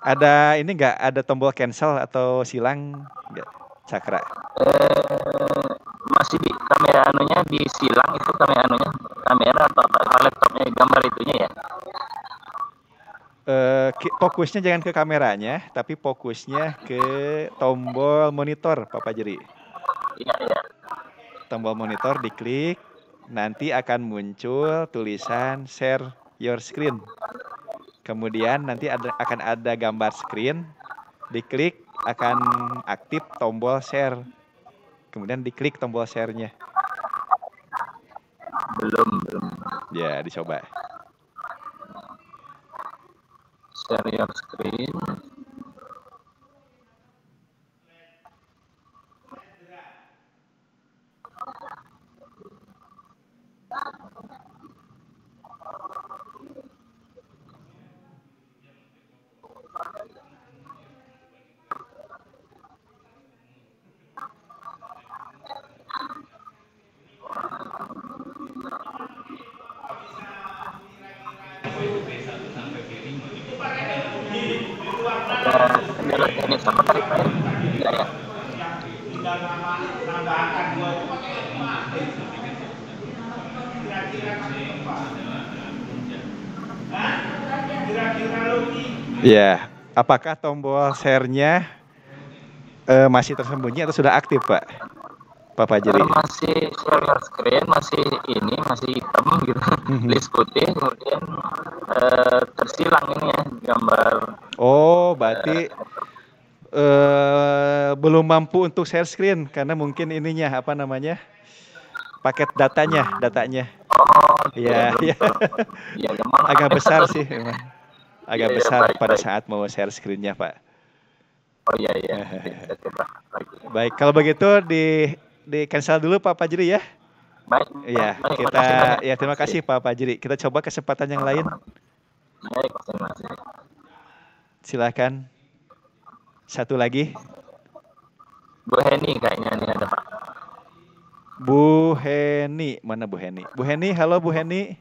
Ada ini enggak, ada tombol cancel atau silang enggak, Cakra? Masih di kamera anunya disilang itu kamera atau laptopnya gambar itunya ya? Fokusnya jangan ke kameranya, tapi fokusnya ke tombol monitor, Pak Fajri. Iya. Tombol monitor diklik, nanti akan muncul tulisan share your screen. Kemudian nanti akan ada gambar screen, diklik akan aktif tombol share. Kemudian diklik tombol share-nya. Belum. Ya, dicoba. Share your screen. Ini sama tadi Pak ya? Enggak ya? Ya, apakah tombol share-nya masih tersembunyi atau sudah aktif, Pak? Pak Fajri? Masih share your screen, masih hitam gitu, list putih, kemudian tersilang ini ya gambar. Oh, berarti belum mampu untuk share screen karena mungkin ininya apa namanya? Paket datanya. Oh, iya. Ya, agak besar sih memang. Agak besar baik, pada saat mau share screen-nya, Pak. Oh iya. Baik, kalau begitu di cancel dulu Pak Fajri ya. Baik. Iya, terima kasih Pak Fajri. Kita coba kesempatan yang lain. Baik, terima kasih. Silakan. Satu lagi. Bu Heni kayaknya ini ada Pak. Bu Heni, mana Bu Heni? Bu Heni, halo Bu Heni.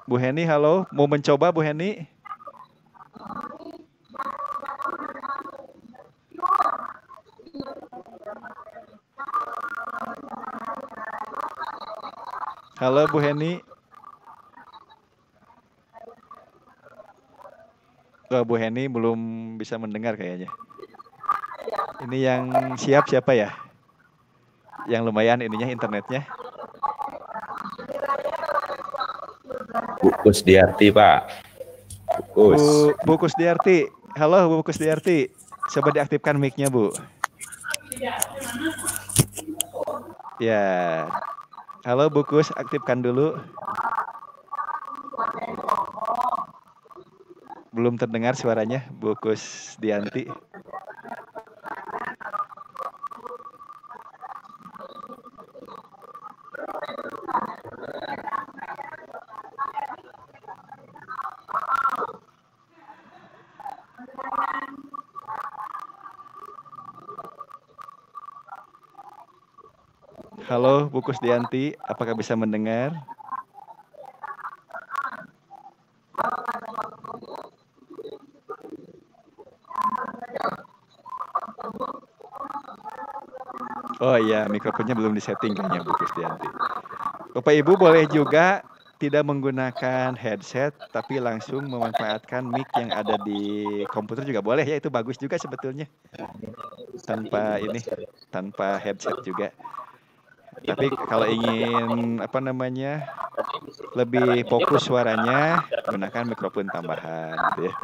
Bu Heni, halo. Mau mencoba Bu Heni? Halo Bu Heni. Oh, Bu Heni belum bisa mendengar kayaknya. Ini yang siap siapa ya? Yang lumayan ininya internetnya. Bu Kusdiarti, Pak. Bu Kusdiarti. Halo Bu Kusdiarti. Coba diaktifkan mic-nya, Bu. Ya. Halo Bu Kus, aktifkan dulu. Belum terdengar suaranya Bu Kusdianti. Halo Bu Kusdianti, apakah bisa mendengar? Oh iya, mikrofonnya belum disetting kayaknya Bu Kusdianti. Bapak Ibu boleh juga tidak menggunakan headset, tapi langsung memanfaatkan mic yang ada di komputer juga boleh ya, itu bagus juga sebetulnya. Tanpa headset juga. Tapi kalau ingin lebih fokus suaranya, gunakan mikrofon tambahan gitu ya.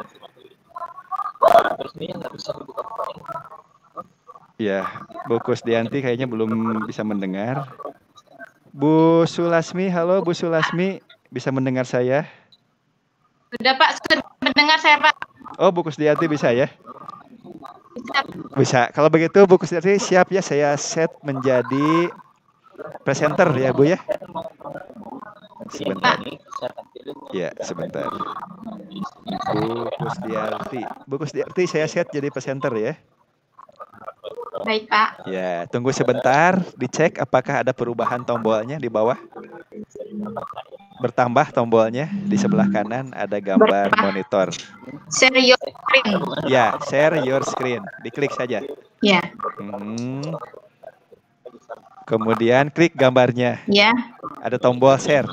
Ya, Bu Kusdianti kayaknya belum bisa mendengar. Bu Sulasmi, halo Bu Sulasmi, bisa mendengar saya? Sudah Pak, sudah mendengar saya Pak. Oh, Bu Kusdianti bisa ya? Bisa. Kalau begitu Bu Kusdianti siap ya, saya set menjadi presenter ya Bu ya? Sebentar. Ya, sebentar. Bu Kusdianti saya set jadi presenter ya. Baik Pak. Ya, tunggu sebentar, dicek apakah ada perubahan tombolnya di bawah. Bertambah tombolnya, di sebelah kanan ada gambar monitor. Share your screen. Ya, share your screen. Diklik saja. Ya. Kemudian klik gambarnya. Ya. Ada tombol share.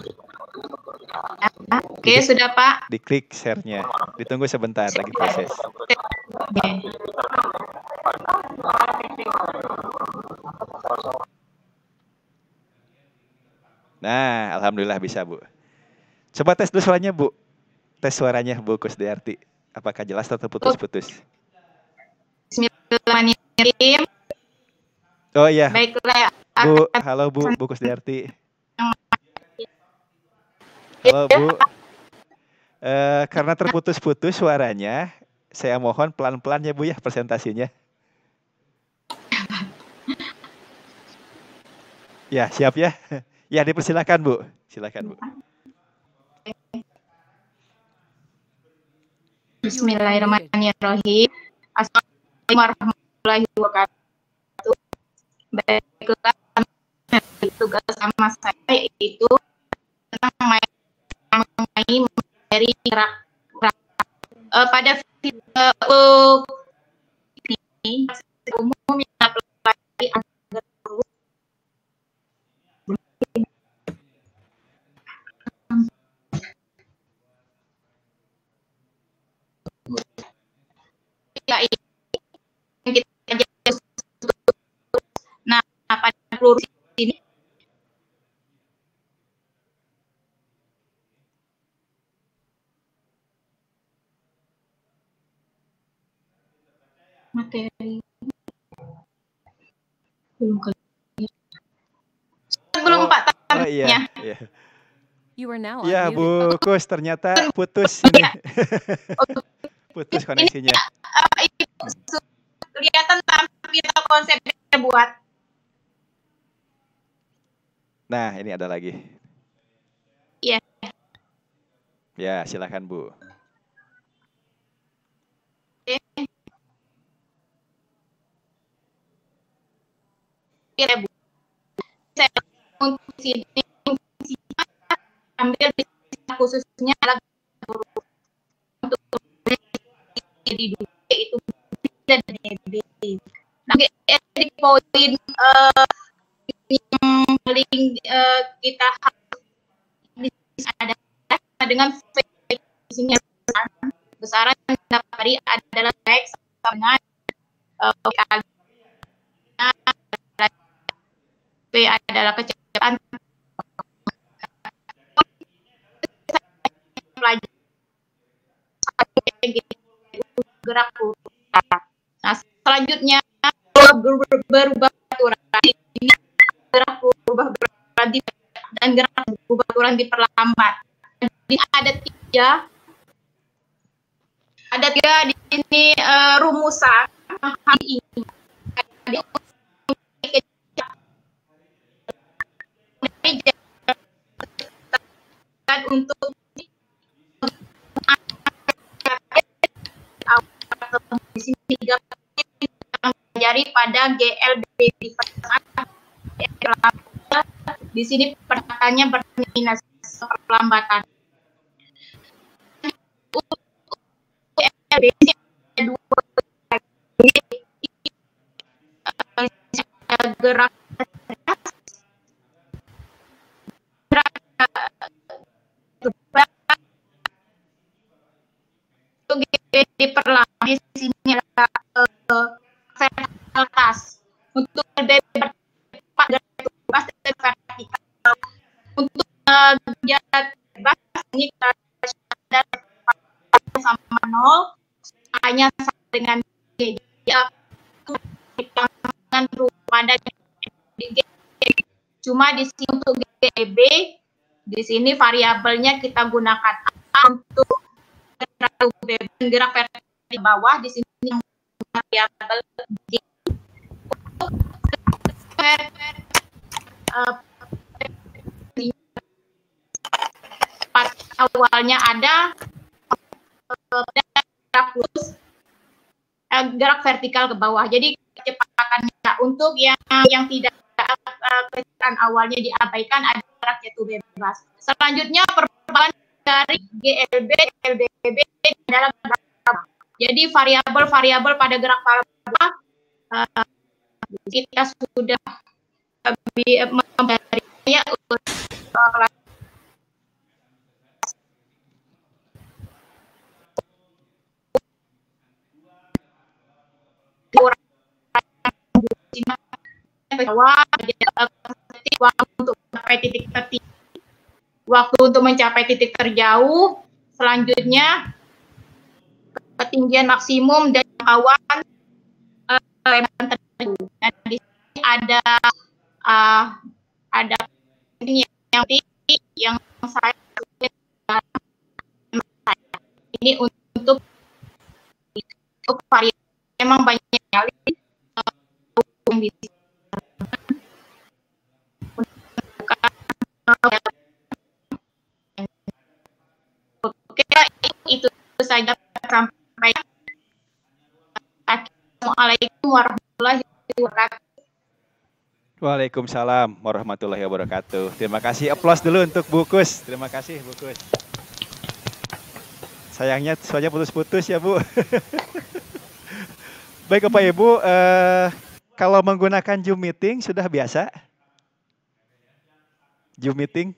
Oke, sudah Pak. Diklik share-nya. Ditunggu sebentar, lagi proses. Nah, alhamdulillah bisa Bu. Coba tes dulu suaranya Bu. Tes suaranya Bu Kusdiarti. Apakah jelas atau putus-putus? Bismillahirrahmanirrahim. Oh iya. Baiklah. Bu, halo Bu Kusdiarti. Halo Bu. Karena terputus-putus suaranya, saya mohon pelan-pelan ya Bu ya presentasinya. Ya, siap ya. Ya, dipersilakan Bu. Silakan Bu. Bismillahirrahmanirrahim. Assalamualaikum warahmatullahi wabarakatuh. Baiklah, tugas sama saya itu tentang mengenai dari gerak pada ini umum yang aplikasi agar nah pada peluru ini materi belum Pak tanya. Oh iya. You are now ya unmuted. Bu Kus, ternyata putus ini. Putus koneksinya. Kelihatan tapi konsepnya buat. Nah, ini ada lagi. Iya. Ya, silakan Bu. Saya untuk sini ambil khususnya adalah untuk di itu dan DB. Nah, di poin yang paling kita harus ada dengan visinya besaran dari adalah baik dengan P adalah kecepatan gerak lurus. Nah, selanjutnya berubah aturan ini gerak berubah berarti dan gerak berubah aturan diperlambat. Jadi ada tiga di sini rumusan hari ini. Untuk di sini tiga pelajari pada GLB di sini perkataannya berminus perlambatan. Gerak diperlambat di sini adalah vertikalitas untuk bercepat bebas dan vertikal untuk jarak bebas ini sama 0 hanya sama dengan G. Dengan pada cuma di sini untuk GB di sini variabelnya kita gunakan A untuk gerak vertikal di bawah, di sini variabel G. Awalnya ada gerak vertikal ke bawah. Jadi kecepatannya untuk yang tidak kecepatan awalnya diabaikan ada gerak jatuh bebas. Selanjutnya perbandingan dari GLB, LBB adalah gerak bawah. Jadi variabel-variabel pada gerak bawah kita sudah memberinya waktu untuk mencapai titik terjauh, selanjutnya ketinggian maksimum dan jangkauan elemen terjauh. Nah, di sini ada yang saya ini untuk variabel memang banyak sekali yang bisa oke, itu saja sampai. Assalamualaikum warahmatullahi wabarakatuh. Waalaikumsalam warahmatullahi wabarakatuh. Terima kasih. Aplaus dulu untuk Bu Kus. Terima kasih Bu Kus. Sayangnya soalnya putus-putus ya Bu. Baik Bapak Ibu, kalau menggunakan Zoom meeting sudah biasa? Zoom meeting?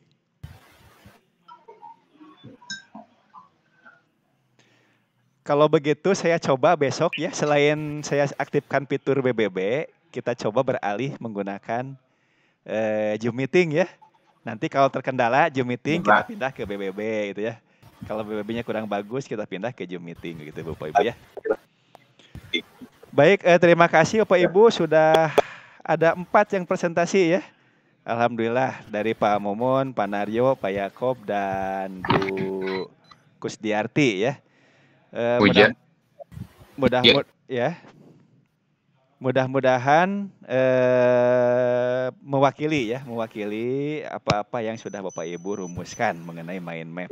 Kalau begitu saya coba besok ya, selain saya aktifkan fitur BBB, kita coba beralih menggunakan Zoom meeting ya. Nanti kalau terkendala Zoom meeting kita pindah ke BBB gitu ya. Kalau BBB-nya kurang bagus kita pindah ke Zoom meeting gitu Bapak Ibu ya. Baik, terima kasih Bapak Ibu, sudah ada 4 yang presentasi ya. Alhamdulillah dari Pak Momon, Pak Naryo, Pak Yakob, dan Bu Kusdiarti ya. Mudah-mudahan mewakili apa-apa yang sudah Bapak Ibu rumuskan mengenai mind map.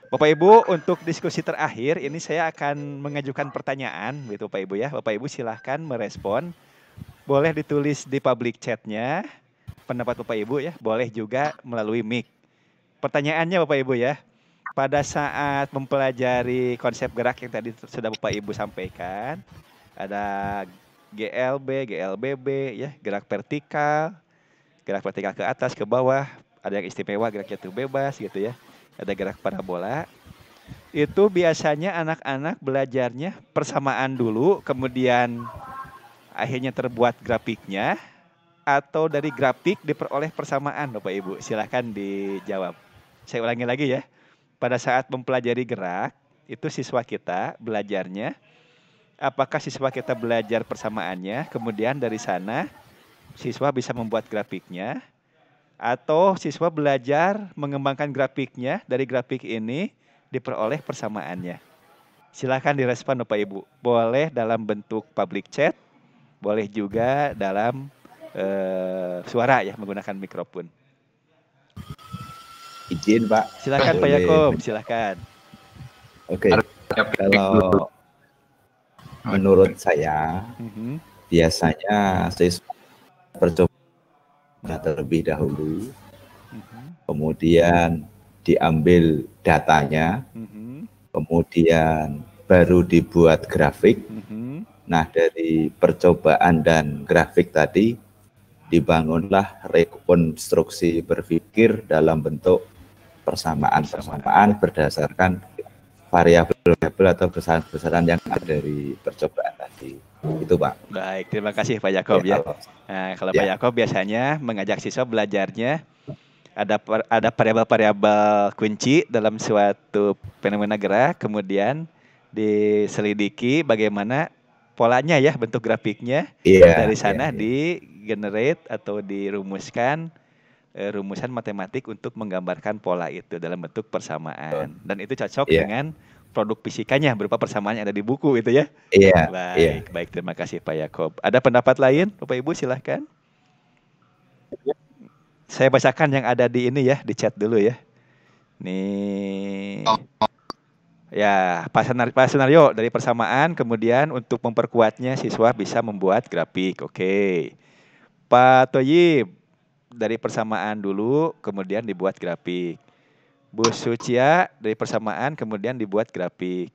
Bapak Ibu, untuk diskusi terakhir ini saya akan mengajukan pertanyaan gitu Bapak Ibu ya. Bapak Ibu silahkan merespon. Boleh ditulis di public chat-nya pendapat Bapak Ibu ya. Boleh juga melalui mic. Pertanyaannya Bapak Ibu ya. pada saat mempelajari konsep gerak yang tadi sudah Bapak Ibu sampaikan, ada GLB, GLBB, ya, gerak vertikal ke atas, ke bawah, ada yang istimewa gerak jatuh bebas gitu ya, ada gerak parabola. Itu biasanya anak-anak belajarnya persamaan dulu, kemudian akhirnya terbuat grafiknya, atau dari grafik diperoleh persamaan, Bapak Ibu. Silahkan dijawab. Saya ulangi lagi ya. Pada saat mempelajari gerak, itu siswa kita belajarnya, apakah siswa kita belajar persamaannya, kemudian dari sana siswa bisa membuat grafiknya, atau siswa belajar mengembangkan grafiknya, dari grafik ini diperoleh persamaannya. Silahkan direspon Bapak Ibu. Boleh dalam bentuk public chat, boleh juga dalam suara ya, menggunakan mikrofon. Izin Pak. Silakan Pak Yakob, silakan. Oke. Kalau menurut saya biasanya siswa percoba terlebih dahulu, kemudian diambil datanya, kemudian baru dibuat grafik. Nah, dari percobaan dan grafik tadi dibangunlah rekonstruksi berpikir dalam bentuk persamaan berdasarkan variabel-variabel atau besaran-besaran yang ada dari percobaan tadi. Itu Pak. Baik, terima kasih Pak Yakob ya. Kalau Pak Yakob biasanya mengajak siswa belajarnya ada variabel-variabel kunci dalam suatu fenomena gerak, kemudian diselidiki bagaimana polanya ya, bentuk grafiknya. Dari sana di-generate atau dirumuskan rumusan matematik untuk menggambarkan pola itu dalam bentuk persamaan. Dan itu cocok dengan produk fisikanya berupa persamaan yang ada di buku itu ya. Baik, terima kasih Pak Yakob. Ada pendapat lain Bapak Ibu, silahkan. Saya bacakan yang ada di ini ya, di chat dulu ya. Nih. Ya, Pak Sunario dari persamaan, kemudian untuk memperkuatnya siswa bisa membuat grafik. Oke. Pak Toyib dari persamaan dulu, kemudian dibuat grafik. Bu Sucia dari persamaan, kemudian dibuat grafik.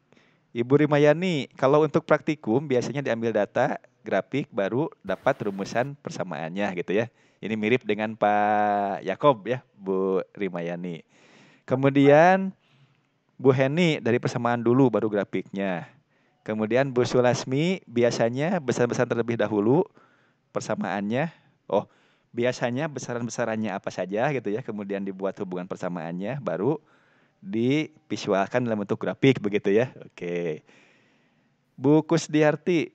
Ibu Rimayani, kalau untuk praktikum biasanya diambil data, grafik, baru dapat rumusan persamaannya gitu ya. Ini mirip dengan Pak Yakob ya, Bu Rimayani. Kemudian Bu Heni dari persamaan dulu, baru grafiknya. Kemudian Bu Sulasmi biasanya besaran-besaran terlebih dahulu, persamaannya. Biasanya besaran-besarannya apa saja gitu ya, kemudian dibuat hubungan persamaannya, baru divisualkan dalam bentuk grafik begitu ya. Oke. Bu Kusdiarti,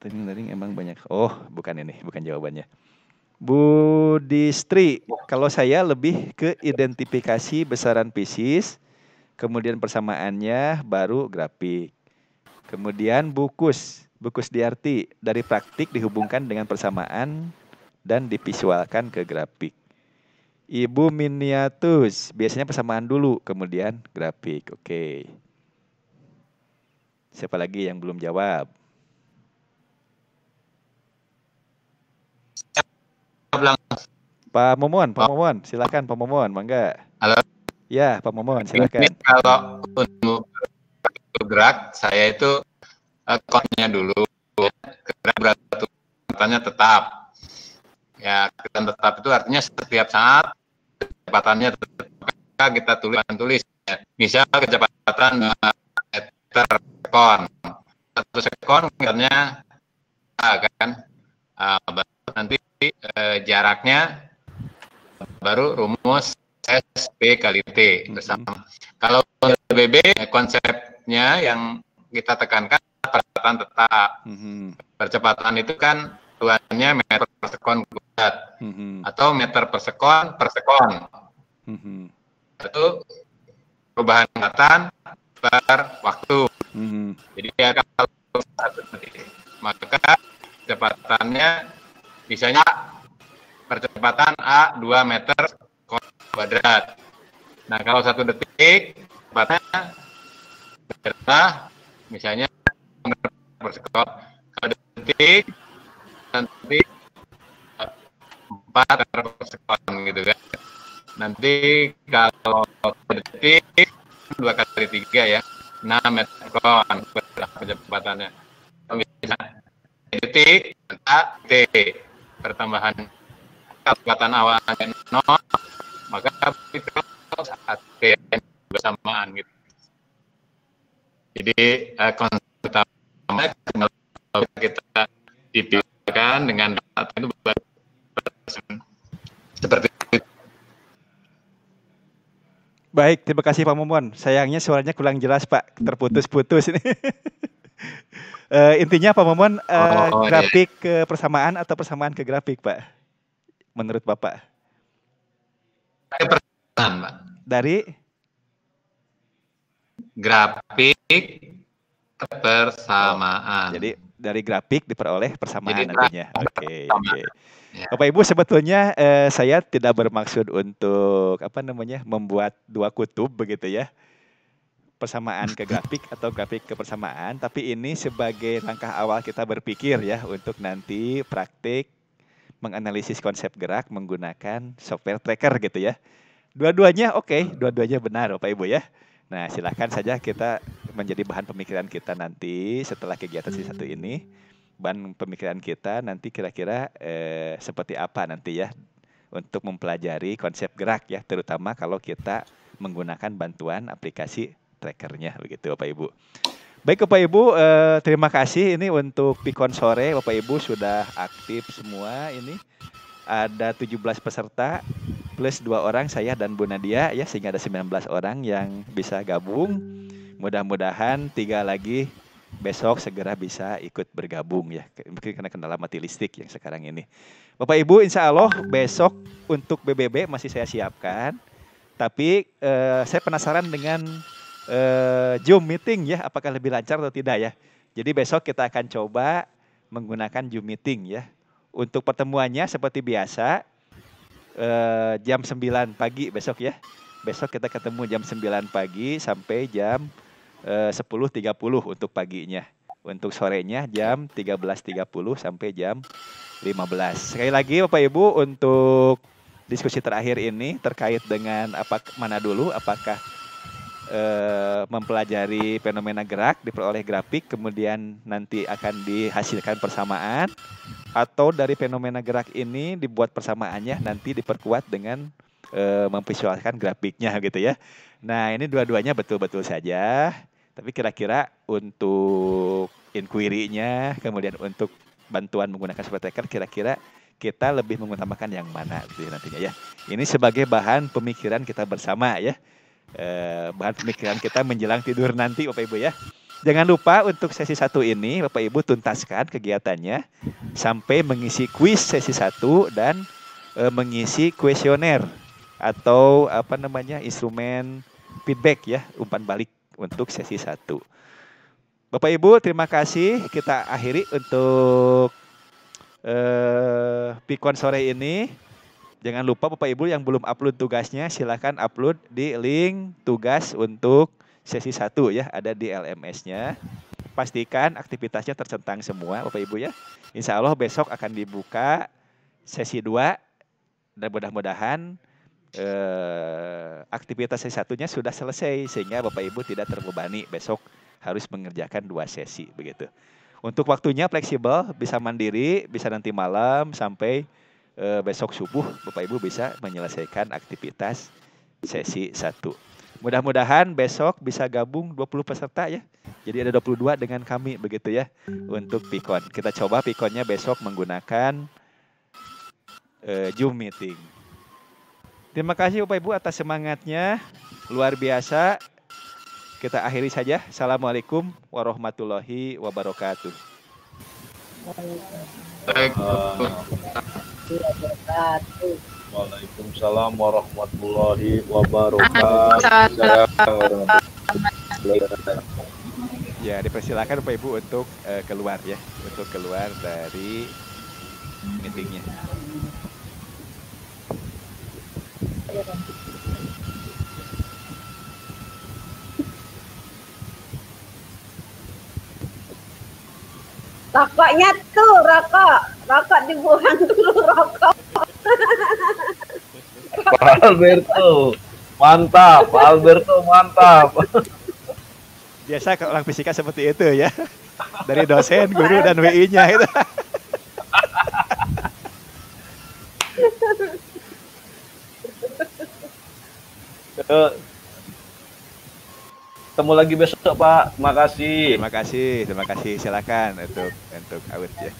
tadi emang banyak. Bukan ini, bukan jawabannya. Bu Distri, kalau saya lebih ke identifikasi besaran pieces, kemudian persamaannya, baru grafik. Kemudian Bu Kusdiarti, dari praktik dihubungkan dengan persamaan dan divisualkan ke grafik. Ibu Miniatus, biasanya persamaan dulu, kemudian grafik. Oke. Siapa lagi yang belum jawab? Pak Momon, silakan Pak Momon, mangga. Halo. Ya, Pak Momon, silakan. Ini kalau untuk gerak, saya itu konnya dulu. Gerak beraturannya tetap. Ya, tetap itu artinya setiap saat kecepatannya tetap, kita tulis. Ya. Misal kecepatan meter per sekon. 1 sekon katanya kan. Baru nanti jaraknya, baru rumus SP kali T bersama. Kalau BB konsepnya yang kita tekankan percepatan tetap. Percepatan itu kan tuannya meter per sekon kuadrat atau meter per sekon. Itu perubahan kecepatan per waktu. Jadi kalau maka kecepatannya misalnya percepatan A 2 meter kuadrat. Nah, kalau 1 detik kecepatannya adalah misalnya per sekon. Kalau detik nanti 4 meter per sekon gitu kan. Nanti kalau detik 2 kali 3 ya, 6 metron kecepatannya. Bisa detik, T pertambahan kecepatan awalnya 0, maka itu saat T bersamaan gitu. Jadi konsep utama kalau kita dipilihkan dengan data itu seperti itu. Baik, terima kasih Pak Momon. Sayangnya suaranya kurang jelas Pak, terputus-putus ini. Intinya Pak Momon, grafik ke persamaan atau persamaan ke grafik Pak? Menurut Bapak? Persamaan Pak. Dari? Grafik persamaan. Jadi dari grafik diperoleh persamaan Jadi, nantinya. Oke. Ya. Bapak Ibu, sebetulnya saya tidak bermaksud untuk membuat 2 kutub begitu ya, persamaan ke grafik atau grafik ke persamaan, tapi ini sebagai langkah awal kita berpikir ya untuk nanti praktik menganalisis konsep gerak menggunakan software tracker gitu ya. Dua-duanya oke, dua-duanya benar Bapak Ibu ya. Nah, silakan saja kita menjadi bahan pemikiran kita nanti setelah kegiatan sesi 1 ini. Bahan pemikiran kita nanti kira-kira seperti apa nanti ya untuk mempelajari konsep gerak ya, terutama kalau kita menggunakan bantuan aplikasi trackernya begitu Bapak Ibu. Baik Bapak Ibu, terima kasih ini untuk Pikon sore. Bapak Ibu sudah aktif semua ini. Ada 17 peserta plus 2 orang saya dan Bu Nadia ya, sehingga ada 19 orang yang bisa gabung. Mudah-mudahan 3 lagi besok segera bisa ikut bergabung ya, mungkin karena kendala mati listrik yang sekarang ini. Bapak Ibu, insya Allah besok untuk BBB masih saya siapkan, tapi saya penasaran dengan Zoom meeting ya, apakah lebih lancar atau tidak ya. Jadi besok kita akan coba menggunakan Zoom meeting ya. Untuk pertemuannya seperti biasa jam 9 pagi besok ya. Besok kita ketemu jam 9 pagi sampai jam 10.30 untuk paginya. Untuk sorenya jam 13.30 sampai jam 15. Sekali lagi Bapak Ibu, untuk diskusi terakhir ini terkait dengan apakah mempelajari fenomena gerak diperoleh grafik kemudian nanti akan dihasilkan persamaan, atau dari fenomena gerak ini dibuat persamaannya nanti diperkuat dengan memvisualkan grafiknya gitu ya. Nah, ini dua-duanya betul-betul saja. Tapi kira-kira untuk inquiry-nya, kemudian untuk bantuan menggunakan software tracker, kira-kira kita lebih mengutamakan yang mana gitu nantinya ya. Ini sebagai bahan pemikiran kita bersama ya. Bahan pemikiran kita menjelang tidur nanti Bapak Ibu ya. Jangan lupa untuk sesi 1 ini Bapak Ibu tuntaskan kegiatannya sampai mengisi kuis sesi 1 dan mengisi kuesioner atau instrumen feedback ya, umpan balik untuk sesi 1. Bapak Ibu, terima kasih. Kita akhiri untuk Pikon sore ini. Jangan lupa Bapak Ibu yang belum upload tugasnya, silakan upload di link tugas untuk sesi 1 ya, ada di LMS-nya. Pastikan aktivitasnya tercentang semua Bapak Ibu ya. Insya Allah besok akan dibuka sesi 2 dan mudah-mudahan aktivitas sesi 1-nya sudah selesai sehingga Bapak Ibu tidak terbebani besok harus mengerjakan 2 sesi begitu. Untuk waktunya fleksibel, bisa mandiri, bisa nanti malam sampai besok subuh Bapak Ibu bisa menyelesaikan aktivitas sesi 1. Mudah-mudahan besok bisa gabung 20 peserta ya. Jadi ada 22 dengan kami begitu ya untuk Pikon. Kita coba Pikonnya besok menggunakan Zoom meeting. Terima kasih Bapak Ibu atas semangatnya, luar biasa. Kita akhiri saja. Assalamualaikum warahmatullahi wabarakatuh. Waalaikumsalam warahmatullahi wabarakatuh. Ya, dipersilakan Bapak Ibu untuk keluar ya, untuk keluar dari meetingnya. Rokoknya tuh, rokok dibuang dulu rokok. Pak Alberto. Mantap, Pak Alberto mantap. Biasa kalau orang fisika seperti itu ya. Dari dosen, guru, dan WI-nya itu. Ketemu lagi besok Pak. Terima kasih. Terima kasih. Silakan untuk awet ya.